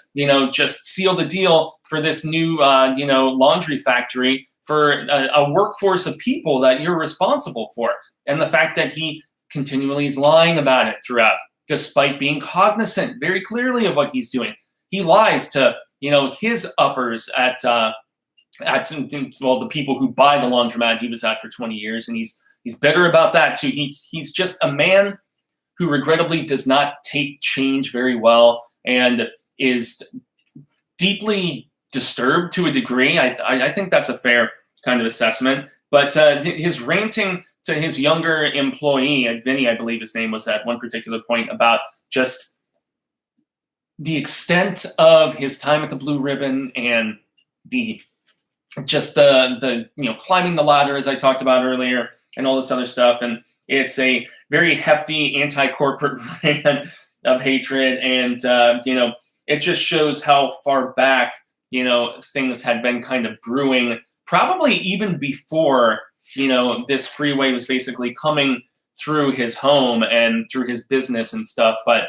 Speaker 1: just seal the deal for this new, laundry factory for a workforce of people that you're responsible for. And the fact that he continually is lying about it throughout, despite being cognizant very clearly of what he's doing. He lies to, his uppers at the people who buy the laundromat he was at for 20 years. And he's bitter about that too. He's just a man who regrettably does not take change very well and is deeply disturbed to a degree. I think that's a fair kind of assessment. But his ranting to his younger employee, Vinny, I believe his name was, at one particular point, about just the extent of his time at the Blue Ribbon and the climbing the ladder, as I talked about earlier, and all this other stuff. And it's a very hefty anti-corporate rant of hatred. And, it just shows how far back, things had been kind of brewing, probably even before, this freeway was basically coming through his home and through his business and stuff. But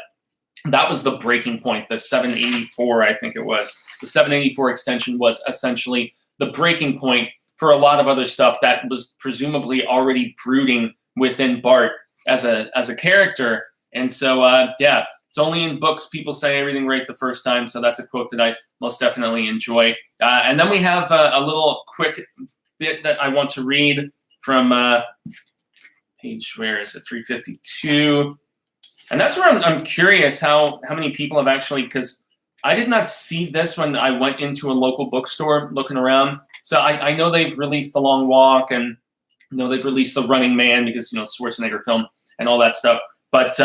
Speaker 1: that was the breaking point, the 784, I think it was. The 784 extension was essentially the breaking point for a lot of other stuff that was presumably already brooding within Bart as a character. And so, it's only in books people say everything right the first time. So that's a quote that I most definitely enjoy. And then we have a little quick bit that I want to read from page, where is it, 352. And that's where I'm curious how many people have actually, because I did not see this when I went into a local bookstore looking around. So I know they've released The Long Walk, and they've released The Running Man, because, Schwarzenegger film and all that stuff. But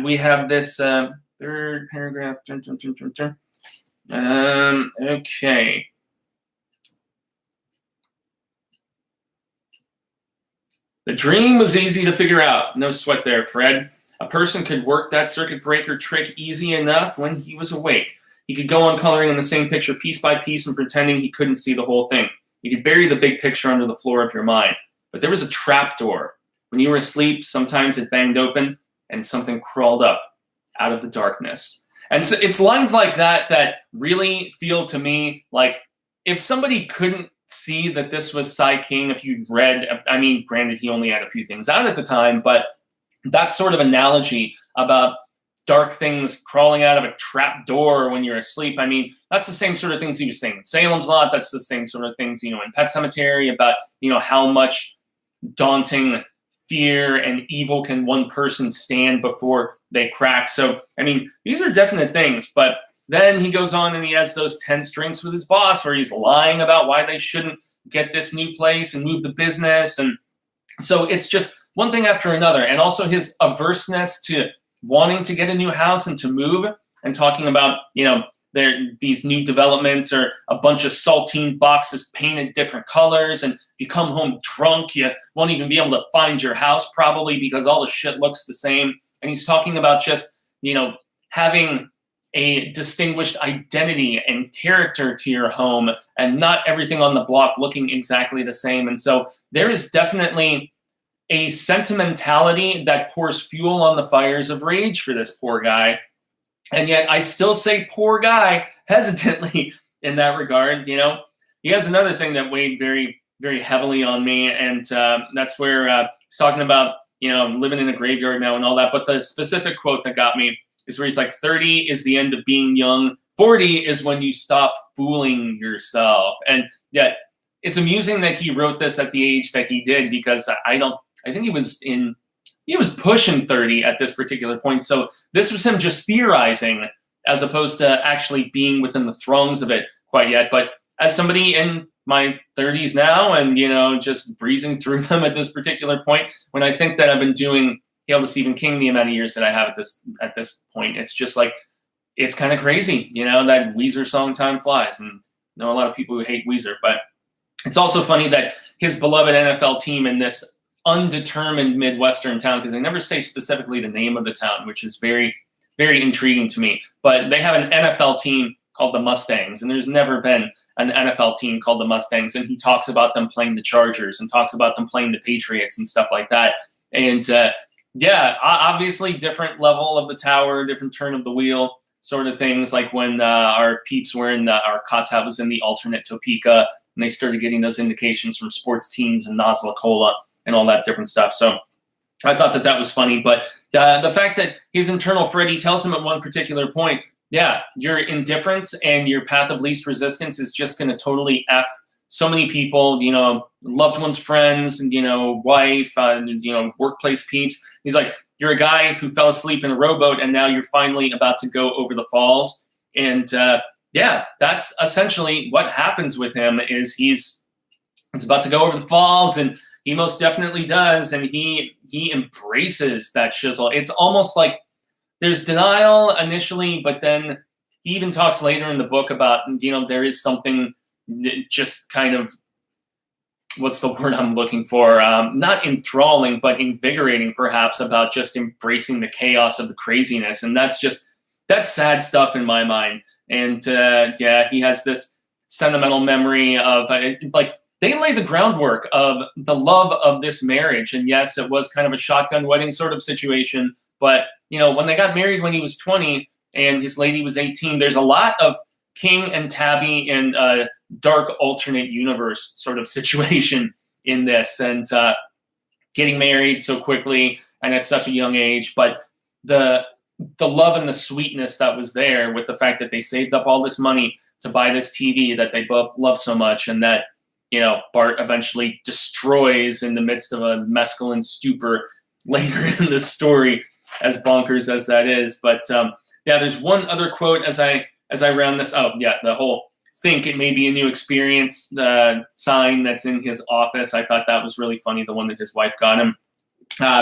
Speaker 1: we have this third paragraph. Okay. The dream was easy to figure out. No sweat there, Fred. A person could work that circuit breaker trick easy enough when he was awake. He could go on coloring in the same picture piece by piece and pretending he couldn't see the whole thing. You could bury the big picture under the floor of your mind. But there was a trap door. When you were asleep, sometimes it banged open and something crawled up out of the darkness. And so it's lines like that that really feel to me like, if somebody couldn't see that this was Sai King, if you'd read, I mean, granted, he only had a few things out at the time, but that sort of analogy about dark things crawling out of a trap door when you're asleep. I mean, that's the same sort of things he was saying in Salem's Lot. That's the same sort of things, in Pet Sematary about, how much daunting fear and evil can one person stand before they crack. So, I mean, these are definite things, but then he goes on and he has those tense drinks with his boss where he's lying about why they shouldn't get this new place and move the business. And so it's just one thing after another. And also his averseness to wanting to get a new house and to move, and talking about, these new developments are a bunch of saltine boxes painted different colors, and if you come home drunk, you won't even be able to find your house probably because all the shit looks the same. And he's talking about just, having a distinguished identity and character to your home and not everything on the block looking exactly the same. And so there is definitely a sentimentality that pours fuel on the fires of rage for this poor guy. And yet I still say poor guy hesitantly in that regard. He has another thing that weighed very, very heavily on me. And that's where he's talking about, living in a graveyard now and all that. But the specific quote that got me is where he's like, 30 is the end of being young. 40 is when you stop fooling yourself. And yet it's amusing that he wrote this at the age that he did, because I think he was pushing 30 at this particular point. So this was him just theorizing as opposed to actually being within the throngs of it quite yet. But as somebody in my 30s now and, just breezing through them at this particular point, when I think that I've been doing Hail to Stephen King the amount of years that I have at this point, it's just like, it's kind of crazy, that Weezer song Time Flies. And I know a lot of people who hate Weezer, but it's also funny that his beloved NFL team in this undetermined Midwestern town, because they never say specifically the name of the town, which is very, very intriguing to me. But they have an NFL team called the Mustangs, and there's never been an NFL team called the Mustangs. And he talks about them playing the Chargers and talks about them playing the Patriots and stuff like that. And obviously different level of the tower, different turn of the wheel sort of things, like when our peeps were in our Ka-Tet was in the alternate Topeka, and they started getting those indications from sports teams and Nozla Cola and all that different stuff. So I thought that was funny. But the fact that his internal Freddy tells him at one particular point, your indifference and your path of least resistance is just going to totally F so many people, loved ones, friends, and, wife, workplace peeps. He's like, you're a guy who fell asleep in a rowboat and now you're finally about to go over the falls. And that's essentially what happens with him. Is he's about to go over the falls, and he most definitely does, and he embraces that shizzle. It's almost like there's denial initially, but then he even talks later in the book about, there is something just kind of, what's the word I'm looking for? Not enthralling, but invigorating perhaps, about just embracing the chaos of the craziness. And that's sad stuff in my mind. And he has this sentimental memory of they lay the groundwork of the love of this marriage. And yes, it was kind of a shotgun wedding sort of situation. But, when they got married when he was 20 and his lady was 18, there's a lot of King and Tabby in a dark alternate universe sort of situation in this. And getting married so quickly and at such a young age. But the love and the sweetness that was there with the fact that they saved up all this money to buy this TV that they both love so much, and that, Bart eventually destroys in the midst of a mescaline stupor later in the story, as bonkers as that is. But there's one other quote as I round this out. The whole think it may be a new experience sign that's in his office. I thought that was really funny, the one that his wife got him.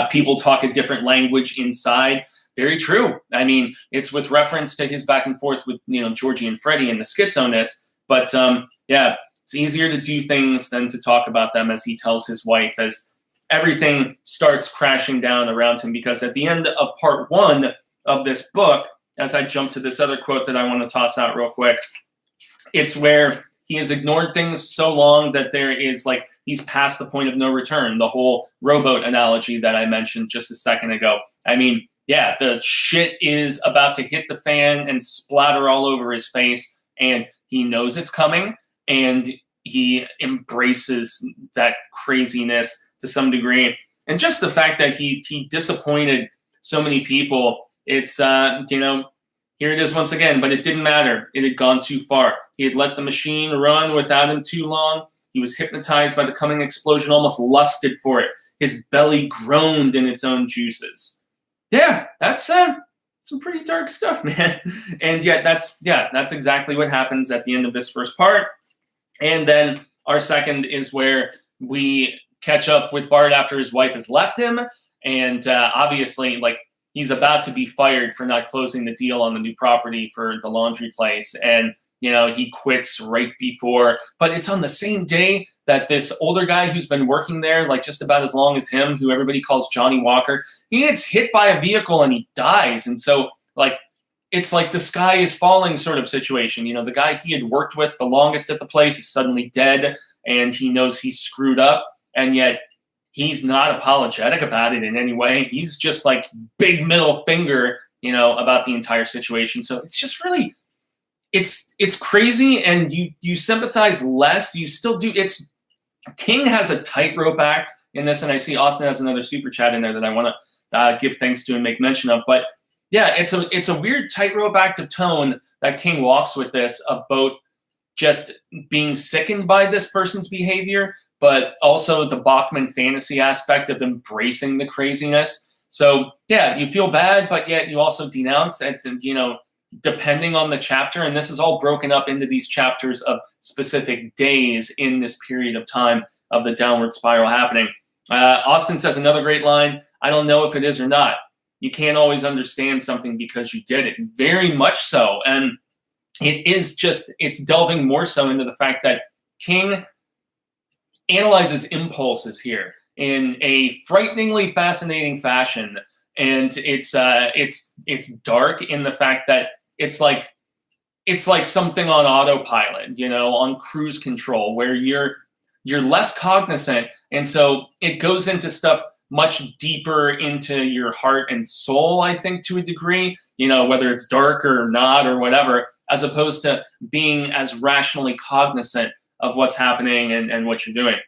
Speaker 1: People talk a different language inside. Very true. I mean, it's with reference to his back and forth with, Georgie and Freddie and the schizoness. But it's easier to do things than to talk about them, as he tells his wife, as everything starts crashing down around him. Because at the end of part 1 of this book, as I jump to this other quote that I want to toss out real quick, it's where he has ignored things so long that there is he's past the point of no return. The whole rowboat analogy that I mentioned just a second ago. I mean, the shit is about to hit the fan and splatter all over his face, and he knows it's coming, and he embraces that craziness to some degree. And just the fact that he disappointed so many people. It's, here it is once again, but it didn't matter. It had gone too far. He had let the machine run without him too long. He was hypnotized by the coming explosion, almost lusted for it. His belly groaned in its own juices. Yeah, that's some pretty dark stuff, man. And yet that's exactly what happens at the end of this first part. And then our second is where we catch up with Bart after his wife has left him. And obviously, like, he's about to be fired for not closing the deal on the new property for the laundry place. And, he quits right before. But it's on the same day that this older guy who's been working there, like, just about as long as him, who everybody calls Johnny Walker, he gets hit by a vehicle and he dies. And so, like, it's like the sky is falling sort of situation. The guy he had worked with the longest at the place is suddenly dead, and he knows he's screwed up, and yet he's not apologetic about it in any way. He's just like big middle finger, about the entire situation. So it's just really, it's crazy, and you sympathize less. You still do. King has a tightrope act in this, and I see Austin has another super chat in there that I want to give thanks to and make mention of. But yeah, it's a weird tightrope act of tone that King walks with this, of both just being sickened by this person's behavior, but also the Bachman fantasy aspect of embracing the craziness. So yeah, you feel bad, but yet you also denounce it, depending on the chapter. And this is all broken up into these chapters of specific days in this period of time of the downward spiral happening. Austin says another great line, "I don't know if it is or not. You can't always understand something because you did it." Very much so. And it's delving more so into the fact that King analyzes impulses here in a frighteningly fascinating fashion. And it's dark in the fact that it's like something on autopilot, on cruise control, where you're less cognizant. And so it goes into stuff much deeper into your heart and soul, I think, to a degree, whether it's dark or not or whatever, as opposed to being as rationally cognizant of what's happening and what you're doing.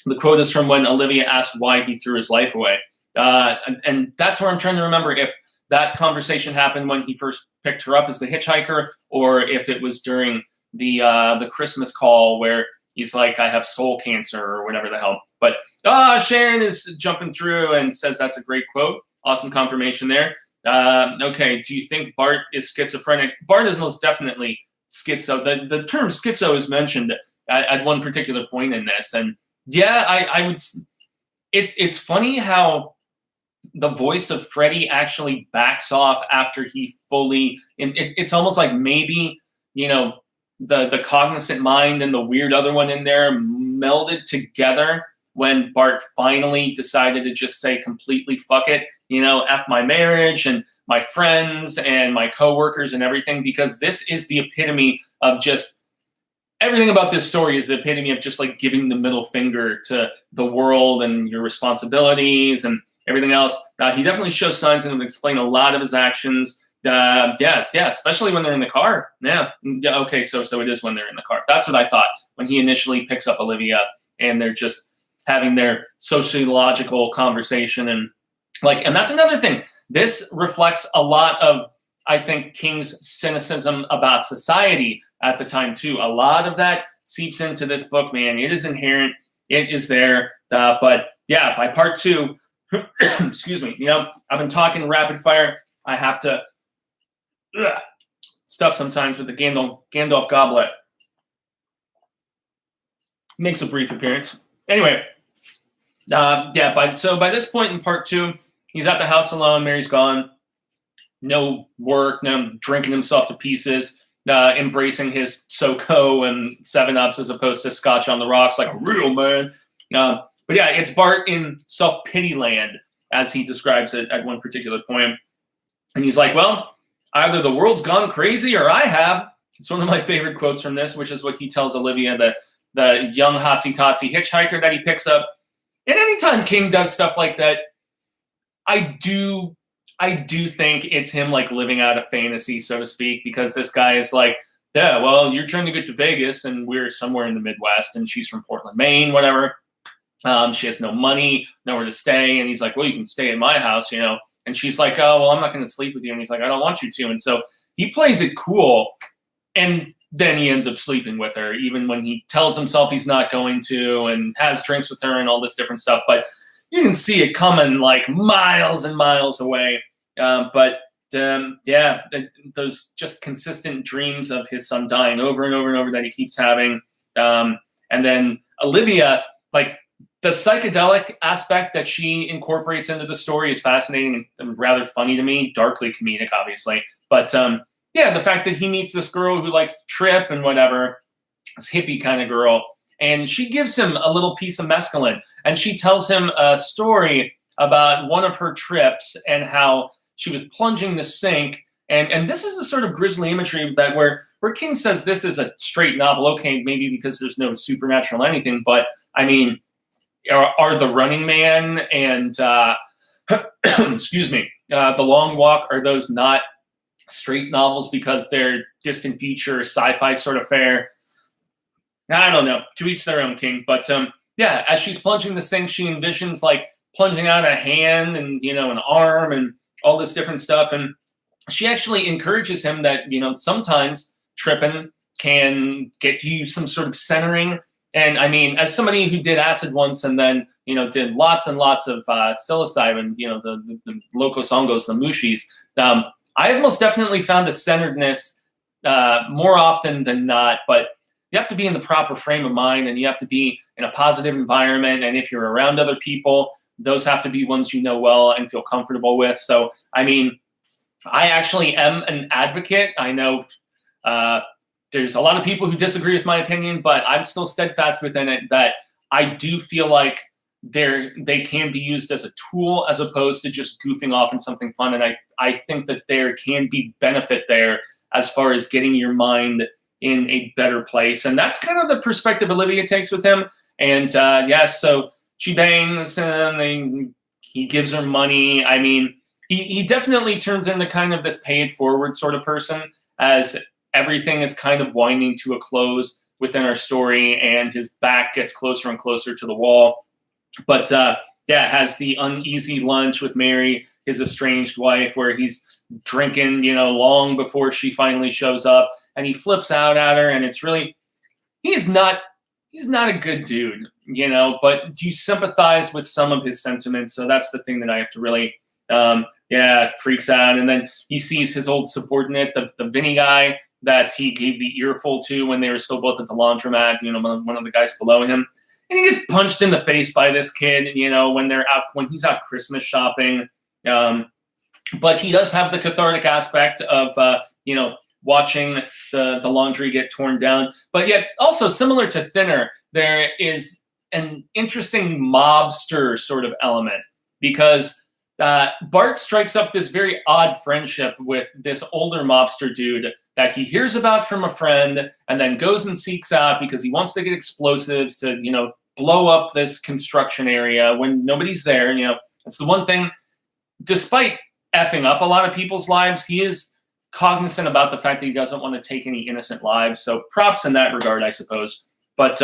Speaker 1: The quote is from when Olivia asked why he threw his life away. And that's where I'm trying to remember if that conversation happened when he first picked her up as the hitchhiker, or if it was during the Christmas call where he's like, "I have soul cancer," or whatever the hell. But Sharon is jumping through and says that's a great quote. Awesome confirmation there. Okay, do you think Bart is schizophrenic? Bart is most definitely schizo. The term schizo is mentioned at one particular point in this. And yeah, I would. It's funny how the voice of Freddy actually backs off after he fully. It's almost like maybe, the cognizant mind and the weird other one in there melded together when Bart finally decided to just say completely fuck it, F my marriage and my friends and my coworkers and everything, because this is the epitome of just everything about this story is the epitome of just like giving the middle finger to the world and your responsibilities and everything else. He definitely shows signs and would explain a lot of his actions. Yes, especially when they're in the car. Yeah, okay, so it is when they're in the car. That's what I thought when he initially picks up Olivia and they're just having their sociological conversation. And that's another thing. This reflects a lot of, I think, King's cynicism about society at the time too. A lot of that seeps into this book, man. It is inherent. It is there. But yeah, by part two, excuse me, I've been talking rapid fire. I have to stuff sometimes with the Gandalf goblet. Makes a brief appearance. Anyway, by this point in part two, he's at the house alone. Mary's gone. No work. No drinking himself to pieces. Embracing his SoCo and 7-Ups as opposed to Scotch on the rocks like a real man. But yeah, it's Bart in self-pity land, as he describes it at one particular point. And he's like, well, either the world's gone crazy or I have. It's one of my favorite quotes from this, which is what he tells Olivia, the young hotsy-totsy hitchhiker that he picks up. And anytime King does stuff like that, I do think it's him like living out a fantasy, so to speak, because this guy is like, yeah, well, you're trying to get to Vegas and we're somewhere in the Midwest and she's from Portland, Maine, whatever. She has no money, nowhere to stay. And he's like, well, you can stay at my house, And she's like, oh, well, I'm not going to sleep with you. And he's like, I don't want you to. And so he plays it cool. And then he ends up sleeping with her, even when he tells himself he's not going to and has drinks with her and all this different stuff. But you can see it coming like miles and miles away. Those just consistent dreams of his son dying over and over and over that he keeps having. And then Olivia, like the psychedelic aspect that she incorporates into the story is fascinating and rather funny to me, darkly comedic, obviously. But the fact that he meets this girl who likes to trip and whatever, this hippie kind of girl, and she gives him a little piece of mescaline, and she tells him a story about one of her trips and how she was plunging the sink. And this is a sort of grisly imagery that where King says this is a straight novel. Okay, maybe because there's no supernatural anything, but I mean, are The Running Man and excuse me, The Long Walk, are those not straight novels because they're distant future sci-fi sort of fare? I don't know. To each their own, King. But as she's plunging the sink, she envisions like plunging out a hand and an arm and all this different stuff. And she actually encourages him that sometimes tripping can get you some sort of centering. And I mean, as somebody who did acid once and then did lots and lots of psilocybin, the locos hongos, the mushis, I have most definitely found a centeredness more often than not. But you have to be in the proper frame of mind, and you have to be in a positive environment. And if you're around other people, those have to be ones you know well and feel comfortable with. So, I mean, I actually am an advocate. I know there's a lot of people who disagree with my opinion, but I'm still steadfast within it that I do feel like they can be used as a tool as opposed to just goofing off in something fun. And I think that there can be benefit there as far as getting your mind in a better place. And that's kind of the perspective Olivia takes with him. And so she bangs him, and he gives her money. I mean, he definitely turns into kind of this pay it forward sort of person as everything is kind of winding to a close within our story, and his back gets closer and closer to the wall. But has the uneasy lunch with Mary, his estranged wife, where he's drinking, long before she finally shows up, and he flips out at her, and it's really, he's not a good dude, but you sympathize with some of his sentiments. So that's the thing that I have to really, freaks out. And then he sees his old subordinate, the Vinny guy that he gave the earful to when they were still both at the laundromat, one of the guys below him. And he gets punched in the face by this kid, when he's out Christmas shopping. But he does have the cathartic aspect of, watching the laundry get torn down. But yet also similar to Thinner, there is an interesting mobster sort of element because Bart strikes up this very odd friendship with this older mobster dude that he hears about from a friend and then goes and seeks out because he wants to get explosives to, blow up this construction area when nobody's there. It's the one thing, despite effing up a lot of people's lives, he is cognizant about the fact that he doesn't want to take any innocent lives. So props in that regard, I suppose. But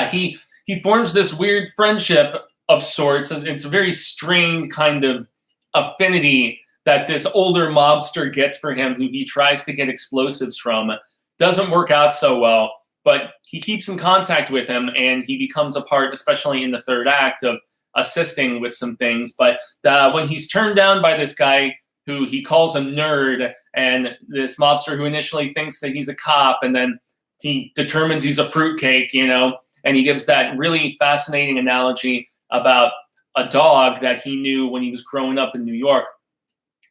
Speaker 1: he forms this weird friendship of sorts, and it's a very strained kind of affinity that this older mobster gets for him, who he tries to get explosives from. Doesn't work out so well, but he keeps in contact with him, and he becomes a part, especially in the third act, of assisting with some things. But when he's turned down by this guy who he calls a nerd, and this mobster who initially thinks that he's a cop, and then he determines he's a fruitcake, and he gives that really fascinating analogy about a dog that he knew when he was growing up in New York,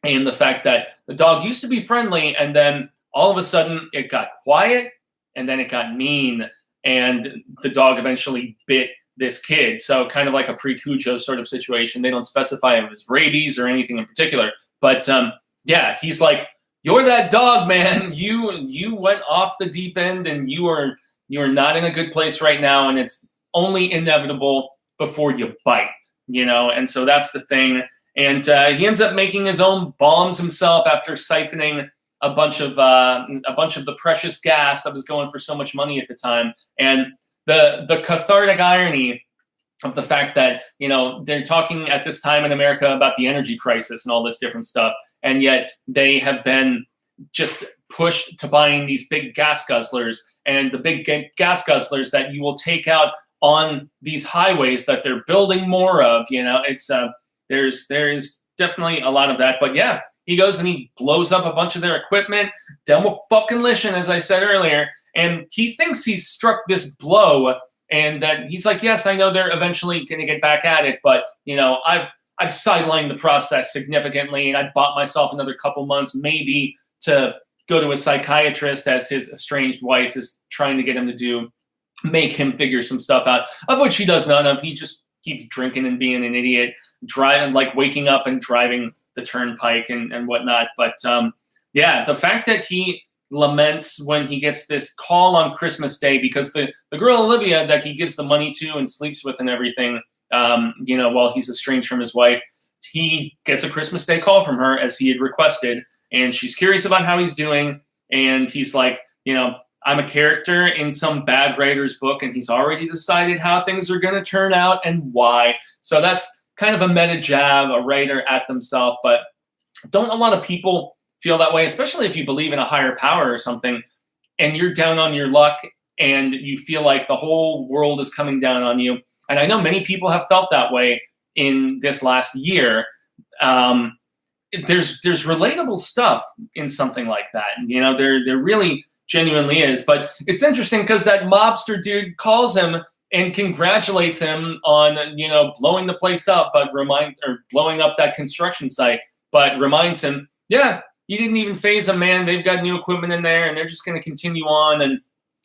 Speaker 1: and the fact that the dog used to be friendly, and then all of a sudden it got quiet, and then it got mean, and the dog eventually bit this kid. So kind of like a pre-Cujo sort of situation. They don't specify if it was rabies or anything in particular. But he's like, you're that dog, man. You went off the deep end, and you are not in a good place right now, and it's only inevitable before you bite, And so that's the thing. And he ends up making his own bombs himself after siphoning a bunch of the precious gas that was going for so much money at the time. And the cathartic irony of the fact that, they're talking at this time in America about the energy crisis and all this different stuff. And yet they have been just pushed to buying these big gas guzzlers, and the big gas guzzlers that you will take out on these highways that they're building more of. It's there's definitely a lot of that. But yeah, he goes and he blows up a bunch of their equipment. Demolition, as I said earlier, and he thinks he's struck this blow, and that he's like, yes, I know they're eventually going to get back at it, but I've sidelined the process significantly, and I bought myself another couple months maybe to go to a psychiatrist, as his estranged wife is trying to get him to make him figure some stuff out, of which he does none of. He just keeps drinking and being an idiot, waking up and driving the turnpike and whatnot. But the fact that he laments when he gets this call on Christmas Day, because the girl Olivia that he gives the money to and sleeps with and everything, while he's estranged from his wife, he gets a Christmas Day call from her as he had requested. And she's curious about how he's doing. And he's like, I'm a character in some bad writer's book, and he's already decided how things are going to turn out and why. So that's kind of a meta jab, a writer at themselves. But don't a lot of people feel that way, especially if you believe in a higher power or something, and you're down on your luck and you feel like the whole world is coming down on you? And I know many people have felt that way in this last year. There's relatable stuff in something like that. There really genuinely is. But it's interesting because that mobster dude calls him and congratulates him on, blowing the place up, blowing up that construction site, but reminds him, yeah, you didn't even phase them, man. They've got new equipment in there, and they're just going to continue on. And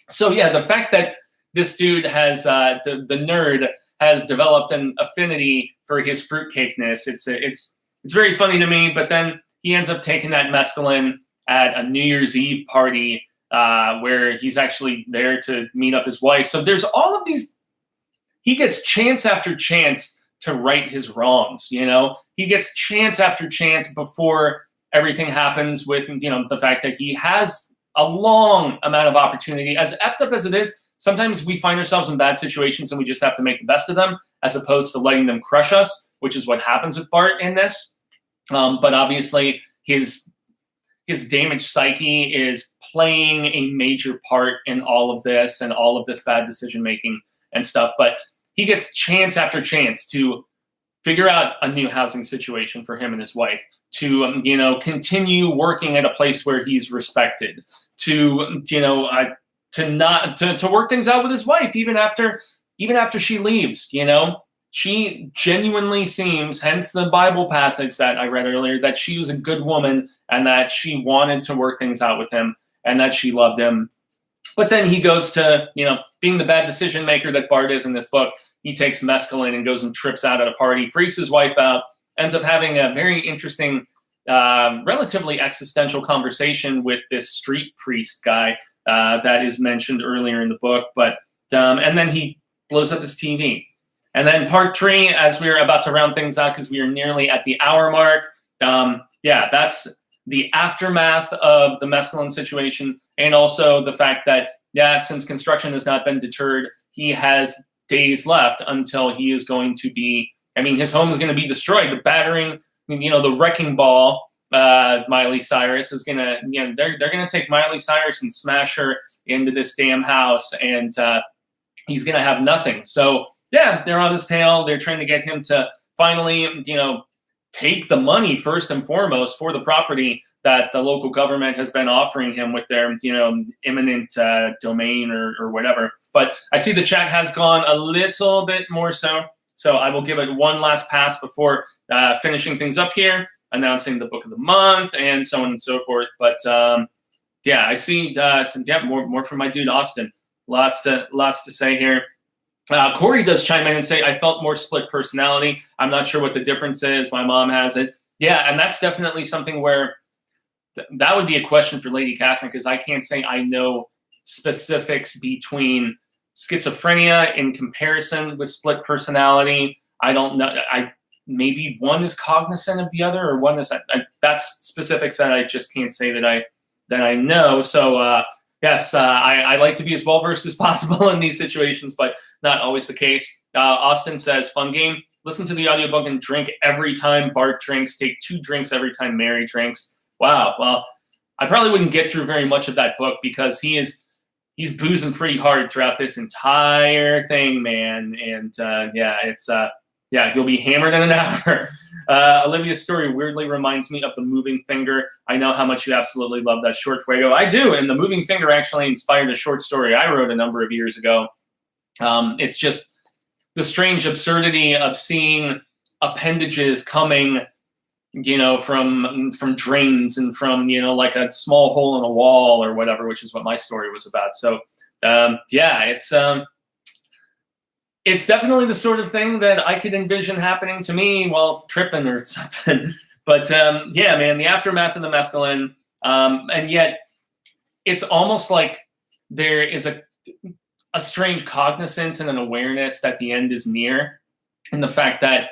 Speaker 1: so, yeah, the fact that this dude has, the nerd has developed an affinity for his fruitcakeness, it's very funny to me. But then he ends up taking that mescaline at a New Year's Eve party where he's actually there to meet up his wife. So there's all of these. He gets chance after chance to right his wrongs. He gets chance after chance before everything happens with, the fact that he has a long amount of opportunity. As effed up as it is, sometimes we find ourselves in bad situations and we just have to make the best of them, as opposed to letting them crush us, which is what happens with Bart in this. But obviously his damaged psyche is playing a major part in all of this and all of this bad decision-making and stuff. But he gets chance after chance to figure out a new housing situation for him and his wife, to, continue working at a place where he's respected, to work things out with his wife, even after she leaves. She genuinely seems, hence the Bible passage that I read earlier, that she was a good woman and that she wanted to work things out with him and that she loved him. But then he goes to, being the bad decision maker that Bart is in this book. He takes mescaline and goes and trips out at a party, freaks his wife out, ends up having a very interesting, relatively existential conversation with this street priest guy that is mentioned earlier in the book. But and then he blows up his TV. And then part 3, as we're about to round things out because we are nearly at the hour mark, that's the aftermath of the mescaline situation, and also the fact that, since construction has not been deterred, he has days left until he is going to be, his home is going to be destroyed. The battering, the wrecking ball, Miley Cyrus is going to, they're going to take Miley Cyrus and smash her into this damn house, and he's going to have nothing. So, they're on his tail. They're trying to get him to finally, take the money first and foremost for the property that the local government has been offering him with their, eminent domain or whatever. But I see the chat has gone a little bit more so I will give it one last pass before finishing things up here, announcing the book of the month and so on and so forth. But I see to get more from my dude Austin. Lots to say here. Corey does chime in and say, I felt more split personality. I'm not sure what the difference is. My mom has it. Yeah, and that's definitely something where that would be a question for Lady Catherine, because I can't say I know specifics between schizophrenia in comparison with split personality. I don't know. Maybe one is cognizant of the other, or one is that's specifics that I just can't say that I know. So yes, I like to be as well versed as possible in these situations, but not always the case. Austin says, fun game. Listen to the audiobook and drink every time Bart drinks. Take 2 drinks every time Mary drinks. Wow. Well, I probably wouldn't get through very much of that book because he's boozing pretty hard throughout this entire thing, man. And he'll be hammered in an hour. Olivia's story weirdly reminds me of The Moving Finger. I know how much you absolutely love that short, Fuego. I do, and The Moving Finger actually inspired a short story I wrote a number of years ago. It's just the strange absurdity of seeing appendages coming, from drains and from, like a small hole in a wall or whatever, which is what my story was about. So, it's definitely the sort of thing that I could envision happening to me while tripping or something. But, man, the aftermath of the mescaline, and yet it's almost like there is a strange cognizance and an awareness that the end is near. And the fact that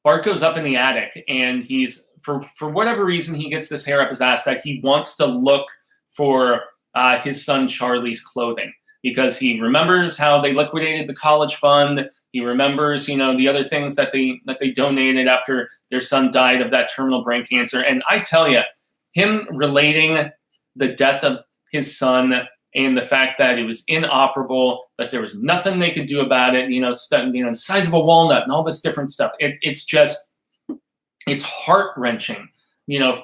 Speaker 1: Bart goes up in the attic and he's, for whatever reason, he gets this hair up his ass that he wants to look for his son Charlie's clothing, because he remembers how they liquidated the college fund. He remembers, the other things that they donated after their son died of that terminal brain cancer. And I tell you, him relating the death of his son and the fact that it was inoperable, that there was nothing they could do about it, the size of a walnut and all this different stuff. It's heart-wrenching,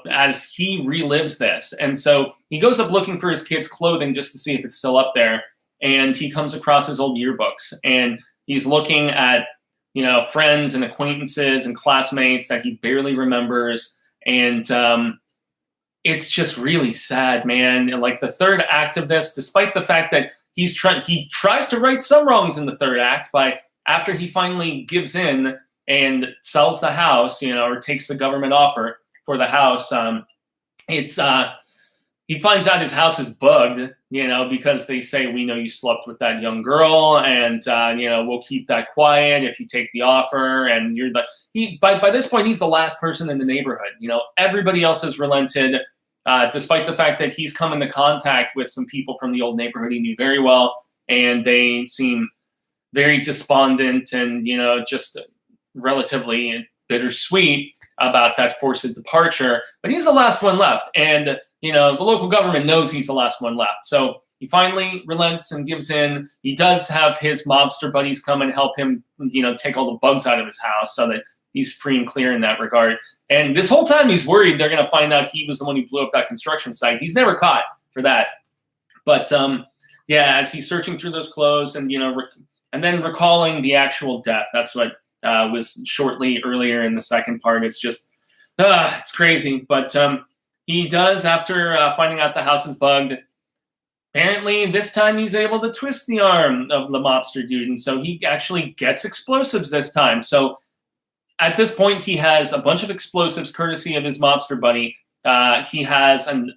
Speaker 1: as he relives this. And so he goes up looking for his kid's clothing just to see if it's still up there. And he comes across his old yearbooks, and he's looking at, friends and acquaintances and classmates that he barely remembers. And it's just really sad, man. And like the third act of this, despite the fact that he tries to right some wrongs in the third act after he finally gives in and sells the house, or takes the government offer for the house. He finds out his house is bugged, because they say, we know you slept with that young girl, and, we'll keep that quiet if you take the offer. And by this point, he's the last person in the neighborhood. Everybody else has relented, despite the fact that he's come into contact with some people from the old neighborhood he knew very well, and they seem very despondent and, just relatively bittersweet about that forced departure. But he's the last one left. And the local government knows he's the last one left. So he finally relents and gives in. He does have his mobster buddies come and help him, take all the bugs out of his house so that he's free and clear in that regard. And this whole time he's worried they're going to find out he was the one who blew up that construction site. He's never caught for that. But, as he's searching through those clothes and, and then recalling the actual death, that's what was shortly earlier in the second part. It's just, it's crazy. But he does, after finding out the house is bugged, apparently this time he's able to twist the arm of the mobster dude. And so he actually gets explosives this time. So at this point, he has a bunch of explosives courtesy of his mobster buddy. He has an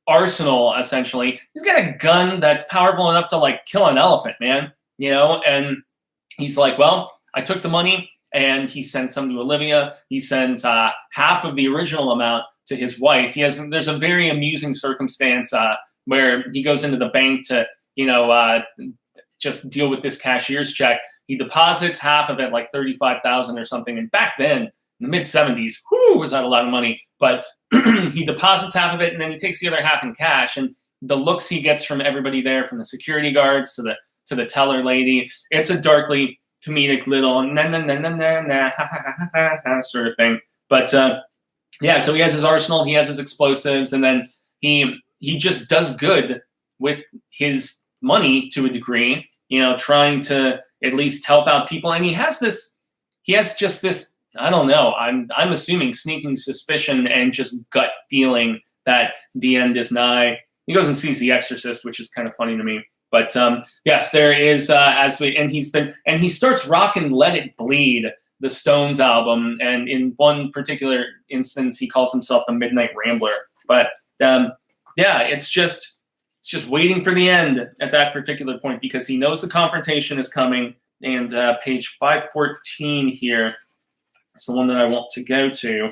Speaker 1: arsenal, essentially. He's got a gun that's powerful enough to, kill an elephant, man. And he's like, well, I took the money, and he sends some to Olivia. He sends half of the original amount to his wife. There's a very amusing circumstance where he goes into the bank to, just deal with this cashier's check. He deposits half of it, like $35,000 or something. And back then, in the mid '70s, was that a lot of money? But he deposits half of it, and then he takes the other half in cash. And the looks he gets from everybody there, from the security guards to the teller lady, it's a darkly comedic little sort of thing. But so he has his arsenal, he has his explosives, and then he just does good with his money to a degree, trying to at least help out people. And he has just this, I don't know, I'm assuming sneaking suspicion and just gut feeling that the end is nigh. He goes and sees The Exorcist, which is kind of funny to me. But yes, there is he starts rocking Let It Bleed, the Stones album, and in one particular instance, he calls himself the Midnight Rambler. But it's just waiting for the end at that particular point, because he knows the confrontation is coming. And page 514 here is the one that I want to go to.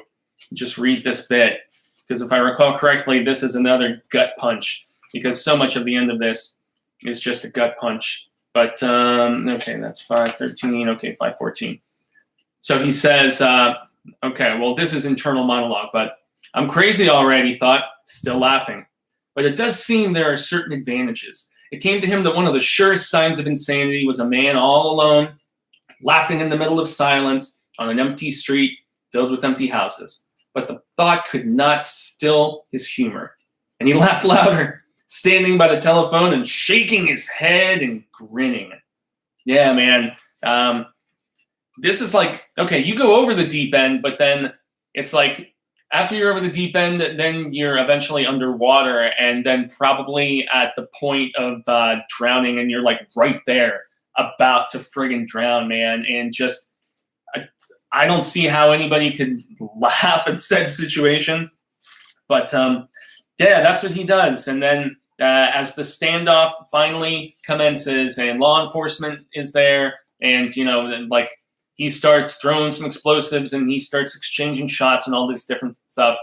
Speaker 1: Just read this bit, because if I recall correctly, this is another gut punch, because so much of the end of this is just a gut punch. But, okay, that's 513. Okay, 514. So he says, okay, well, this is internal monologue, but I'm crazy already, thought, still laughing. But it does seem there are certain advantages. It came to him that one of the surest signs of insanity was a man all alone, laughing in the middle of silence on an empty street filled with empty houses. But the thought could not still his humor. And he laughed louder, standing by the telephone and shaking his head and grinning. Yeah, man. This is like, okay, you go over the deep end, but then it's like after you're over the deep end, then you're eventually underwater and then probably at the point of drowning and you're like right there about to friggin' drown, man. And just, I don't see how anybody could laugh at said situation. But yeah, that's what he does. And then as the standoff finally commences and law enforcement is there and, you know, like, he starts throwing some explosives and he starts exchanging shots and all this different stuff.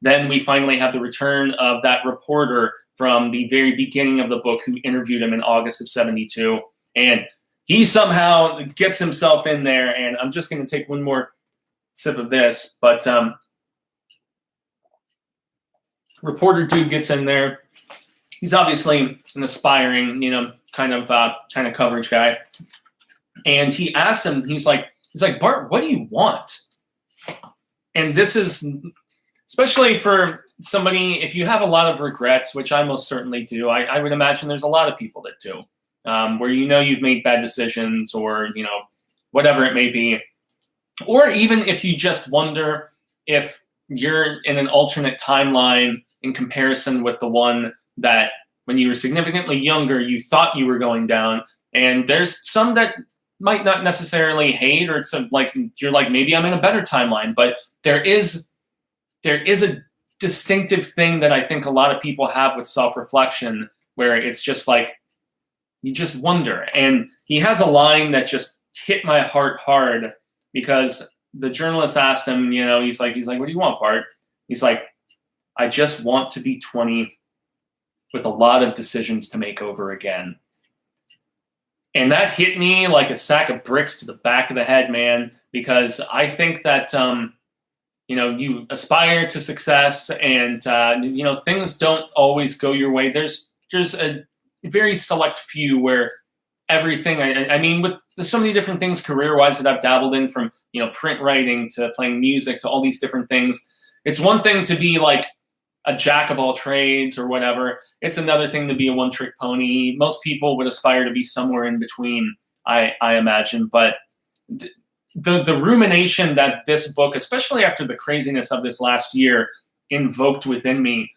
Speaker 1: Then we finally have the return of that reporter from the very beginning of the book who interviewed him in August of 72. And he somehow gets himself in there. And I'm just going to take one more sip of this. But reporter dude gets in there. He's obviously an aspiring, you know, kind of coverage guy. And he asks him, he's like, Bart, what do you want? And this is, especially for somebody, if you have a lot of regrets, which I most certainly do, I would imagine there's a lot of people that do, where you know you've made bad decisions or, you know, whatever it may be. Or even if you just wonder if you're in an alternate timeline in comparison with the one that when you were significantly younger, you thought you were going down. And there's some that might not necessarily hate or some like you're like, maybe I'm in a better timeline, but there is a distinctive thing that I think a lot of people have with self-reflection where it's just like, you just wonder. And he has a line that just hit my heart hard because the journalist asked him, you know, he's like, what do you want, Bart? He's like, I just want to be 20 with a lot of decisions to make over again. And that hit me like a sack of bricks to the back of the head, man, because I think that, you know, you aspire to success and, you know, things don't always go your way. There's a very select few where everything, I mean, with so many different things career-wise that I've dabbled in from, you know, print writing to playing music to all these different things. It's one thing to be like a jack of all trades or whatever. It's another thing to be a one-trick pony. Most people would aspire to be somewhere in between, I imagine. But the rumination that this book, especially after the craziness of this last year, invoked within me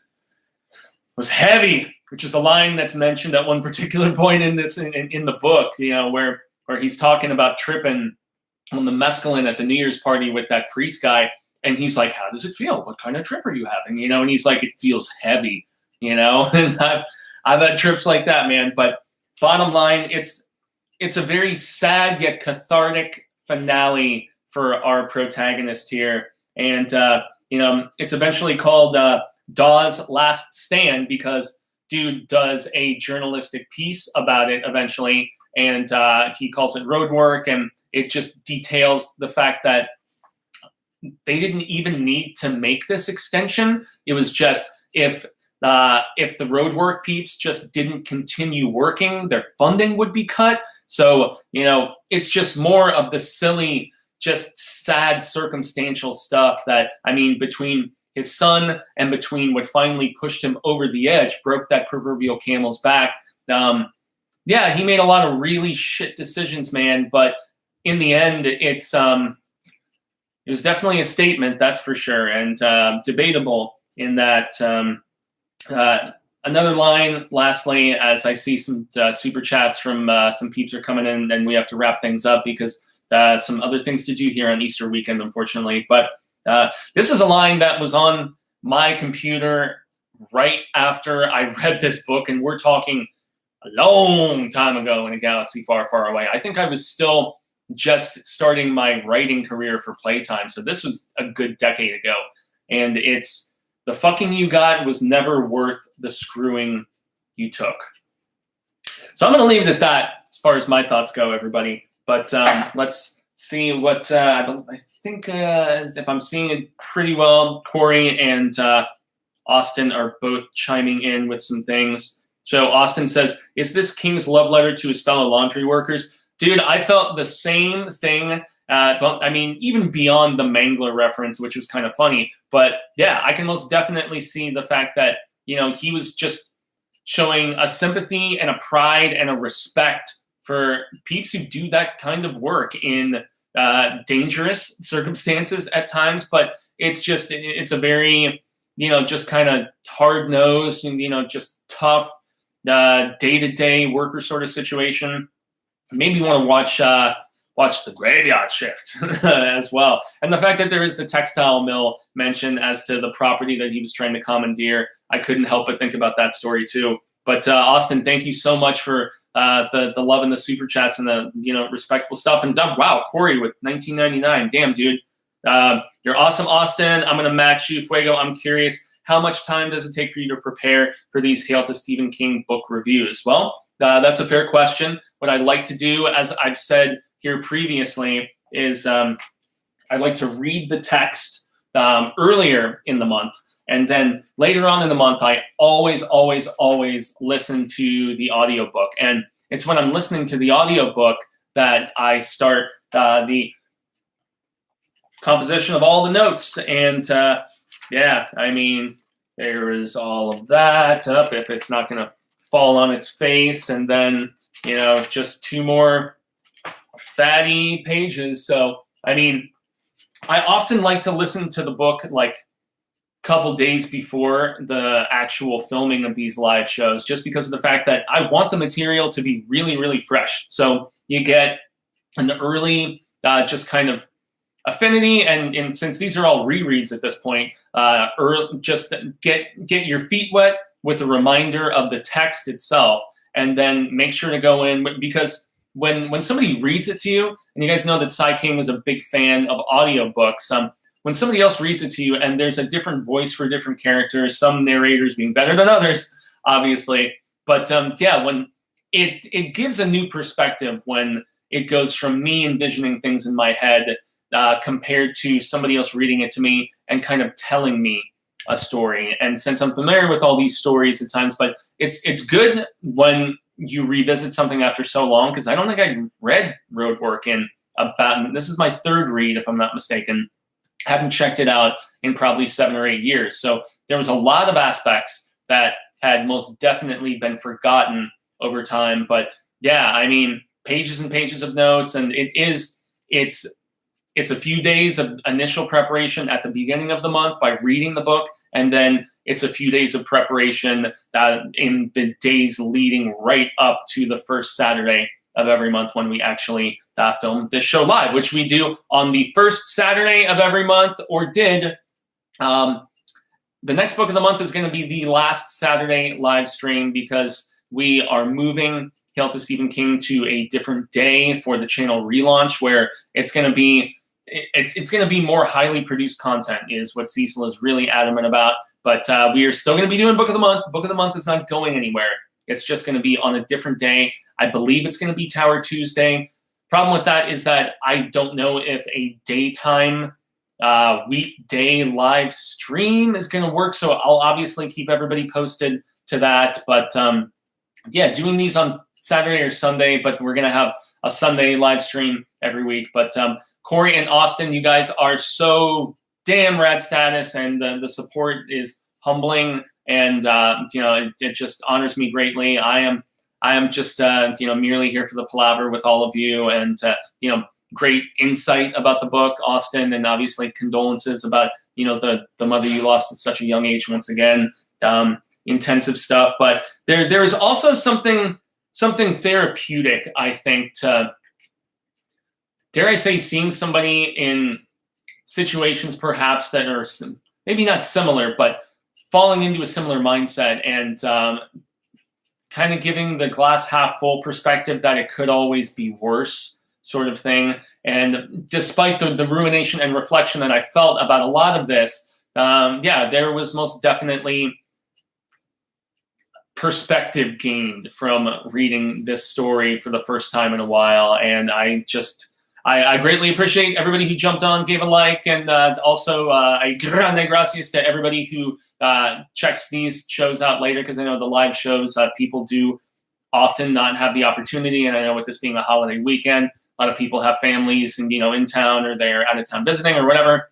Speaker 1: was heavy, which is a line that's mentioned at one particular point in this in the book, you know, where he's talking about tripping on the mescaline at the New Year's party with that priest guy. And he's like, how does it feel? What kind of trip are you having? You know, and he's like, it feels heavy, you know, and I've had trips like that, man. But bottom line, it's a very sad yet cathartic finale for our protagonist here. And, you know, it's eventually called Dawes' Last Stand because dude does a journalistic piece about it eventually. And he calls it Roadwork. And it just details the fact that they didn't even need to make this extension. It was just if the Roadwork peeps just didn't continue working, their funding would be cut. So, you know, it's just more of the silly, just sad circumstantial stuff that, I mean, between his son and between what finally pushed him over the edge, broke that proverbial camel's back. Yeah, he made a lot of really shit decisions, man. But in the end, it was definitely a statement, that's for sure, and debatable in that. Another line, lastly, as I see some super chats from some peeps are coming in, and we have to wrap things up because some other things to do here on Easter weekend, unfortunately. But this is a line that was on my computer right after I read this book, and we're talking a long time ago in a galaxy far, far away. I think I was still just starting my writing career for Playtime. So this was a good decade ago. And it's the fucking you got was never worth the screwing you took. So I'm going to leave it at that as far as my thoughts go, everybody. But let's see what I think if I'm seeing it pretty well, Corey and Austin are chiming chiming in with some things. So Austin says, is this King's love letter to his fellow laundry workers? Dude, I felt the same thing. I mean, even beyond the Mangler reference, which was kind of funny. But yeah, I can most definitely see the fact that, he was just showing a sympathy and a pride and a respect for peeps who do that kind of work in dangerous circumstances at times. But it's a very, just kind of hard-nosed and, just tough day-to-day worker sort of situation. Maybe you want to watch The Graveyard Shift as well. And the fact that there is the textile mill mentioned as to the property that he was trying to commandeer, I couldn't help but think about that story too. But Austin, thank you so much for the love and the super chats and the respectful stuff. And wow, Corey with 1999. Damn, dude. You're awesome, Austin. I'm going to match you, Fuego. I'm curious, how much time does it take for you to prepare for these Hail to Stephen King book reviews? Well, that's a fair question. What I'd like to do, as I've said here previously, is I'd like to read the text earlier in the month. And then later on in the month, I always listen to the audiobook. And it's when I'm listening to the audiobook that I start the composition of all the notes. And yeah, I mean, there is all of that up if it's not going to fall on its face. And then, just 2 more fatty pages. So, I mean, I often like to listen to the book like a couple days before the actual filming of these live shows, just because of the fact that I want the material to be really, really fresh. So you get an early just kind of affinity, and since these are all rereads at this point, just get your feet wet with a reminder of the text itself, and then make sure to go in, because when somebody reads it to you, and you guys know that Sai King is a big fan of audiobooks, when somebody else reads it to you and there's a different voice for different characters, some narrators being better than others, obviously, but yeah, when it gives a new perspective when it goes from me envisioning things in my head compared to somebody else reading it to me and kind of telling me a story. And since I'm familiar with all these stories at times, but it's good when you revisit something after so long, because I don't think I read Roadwork in this is my 3rd read, if I'm not mistaken. Haven't checked it out in probably 7 or 8 years. So there was a lot of aspects that had most definitely been forgotten over time. But yeah, I mean, pages and pages of notes, and it's a few days of initial preparation at the beginning of the month by reading the book, and then it's a few days of preparation in the days leading right up to the first Saturday of every month when we actually film this show live, which we do on the first Saturday of every month, or did. The next book of the month is going to be the last Saturday live stream, because we are moving Hail to Stephen King to a different day for the channel relaunch, where it's going to be more highly produced content, is what Cecil is really adamant about. But we are still going to be doing Book of the Month. Book of the Month is not going anywhere. It's just going to be on a different day. I believe it's going to be Tower Tuesday. Problem with that is that I don't know if a daytime weekday live stream is going to work. So I'll obviously keep everybody posted to that. But yeah, doing these on Saturday or Sunday, but we're going to have a Sunday live stream every week. But Corey and Austin, you guys are so damn rad status, and the support is humbling, and it just honors me greatly. I am just merely here for the palaver with all of you, and great insight about the book, Austin, and obviously condolences about the mother you lost at such a young age once again. Intensive stuff, but there is also something therapeutic, I think, to, dare I say, seeing somebody in situations perhaps that are maybe not similar, but falling into a similar mindset, and kind of giving the glass half full perspective that it could always be worse, sort of thing. And despite the rumination and reflection that I felt about a lot of this, yeah, there was most definitely perspective gained from reading this story for the first time in a while. And I greatly appreciate everybody who jumped on, gave a like, and also a grande gracias to everybody who checks these shows out later, because I know the live shows, people do often not have the opportunity. And I know with this being a holiday weekend, a lot of people have families and, in town, or they're out of town visiting or whatever.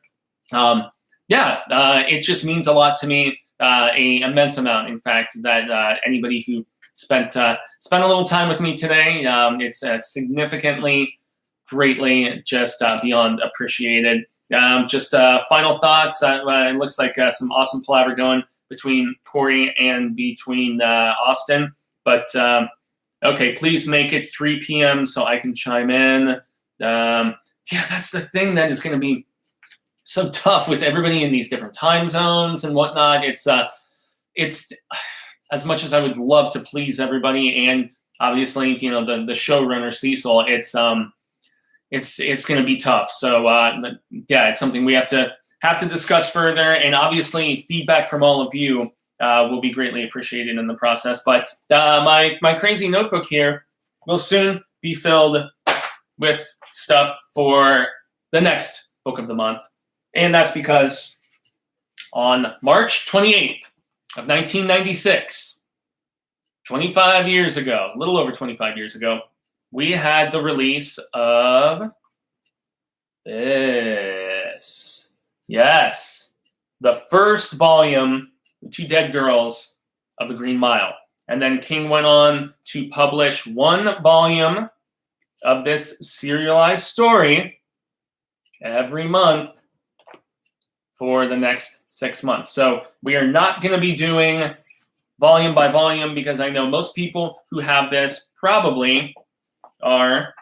Speaker 1: It just means a lot to me, an immense amount, in fact, that anybody who spent a little time with me today, it's significantly, greatly, just beyond appreciated. Just final thoughts. It looks like some awesome palaver going between Corey and between Austin. But okay, please make it 3 p.m. so I can chime in. That's the thing that is going to be so tough with everybody in these different time zones and whatnot. It's as much as I would love to please everybody, and obviously, the showrunner Cecil, it's going to be tough. So it's something we have to discuss further, and obviously feedback from all of you will be greatly appreciated in the process. But my crazy notebook here will soon be filled with stuff for the next book of the month. And that's because on March 28th of 1996, 25 years ago, a little over 25 years ago, we had the release of this. Yes, the first volume, The Two Dead Girls of the Green Mile. And then King went on to publish 1 volume of this serialized story every month for the next 6 months. So we are not going to be doing volume by volume, because I know most people who have this probably are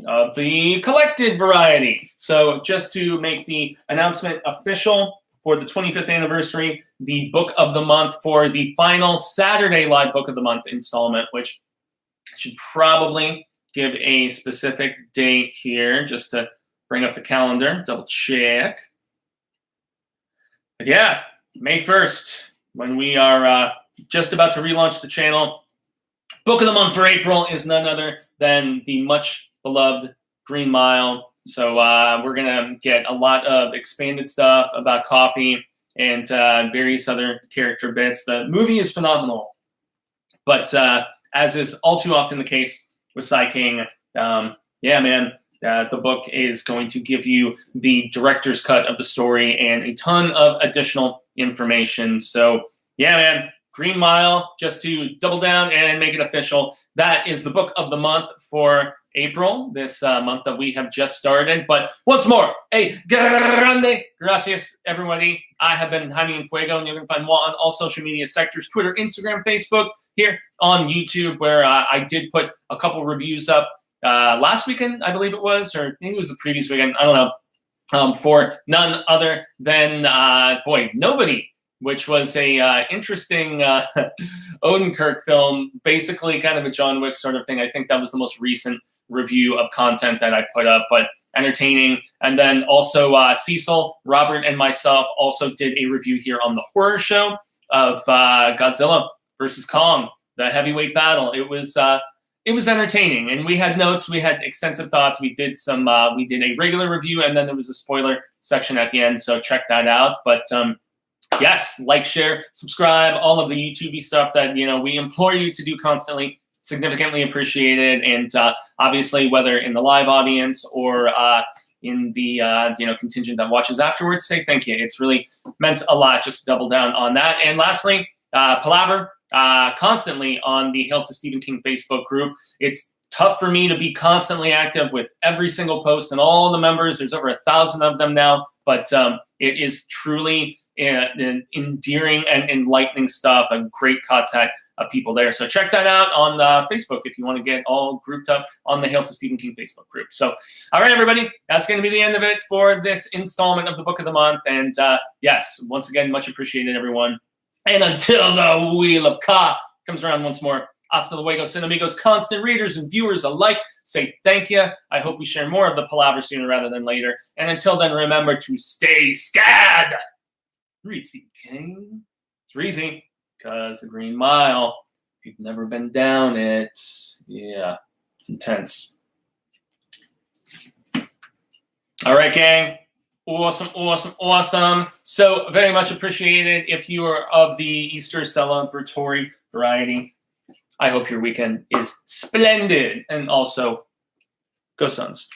Speaker 1: of the collected variety. So just to make the announcement official for the 25th anniversary, the book of the month for the final Saturday live book of the month installment, which I should probably give a specific date here just to bring up the calendar, double check. But yeah, May 1st, when we are just about to relaunch the channel. Book of the month for April is none other than the much beloved Green Mile. So we're going to get a lot of expanded stuff about coffee and various other character bits. The movie is phenomenal. But as is all too often the case with Sai King, the book is going to give you the director's cut of the story and a ton of additional information. So, Green Mile, just to double down and make it official, that is the book of the month for April, this month that we have just started. But once more, a grande gracias, everybody. I have been Jaime and Fuego, and you can find more on all social media sectors, Twitter, Instagram, Facebook, here on YouTube, where I did put a couple reviews up last weekend, I believe it was, or maybe it was the previous weekend, I don't know, for none other than, Nobody, which was a interesting Odenkirk film, basically kind of a John Wick sort of thing. I think that was the most recent review of content that I put up, but entertaining. And then also Cecil, Robert, and myself also did a review here on the horror show of Godzilla versus Kong, the heavyweight battle. It was entertaining, and we had notes, we had extensive thoughts. We did we did a regular review, and then there was a spoiler section at the end, so check that out. But yes, like, share, subscribe, all of the YouTube-y stuff that we implore you to do constantly. Significantly appreciated, and obviously, whether in the live audience or in the contingent that watches afterwards, say thank you. It's really meant a lot. Just double down on that. And lastly, palaver constantly on the Hail to Stephen King Facebook group. It's tough for me to be constantly active with every single post and all the members. There's over 1,000 of them now, but it is truly endearing and enlightening stuff. A great contact of people there. So check that out on Facebook if you want to get all grouped up on the Hail to Stephen King Facebook group. So, all right, everybody, that's going to be the end of it for this installment of the Book of the Month. And yes, once again, much appreciated, everyone. And until the Wheel of Ka comes around once more, hasta luego, sin amigos, constant readers and viewers alike, say thank you. I hope we share more of the palaver sooner rather than later. And until then, remember to stay scad. Read Stephen King. It's easy. because the Green Mile, if you've never been down it, yeah, it's intense. All right, gang. Awesome, awesome, awesome. So very much appreciated if you are of the Easter celebratory variety. I hope your weekend is splendid. And also, go Suns.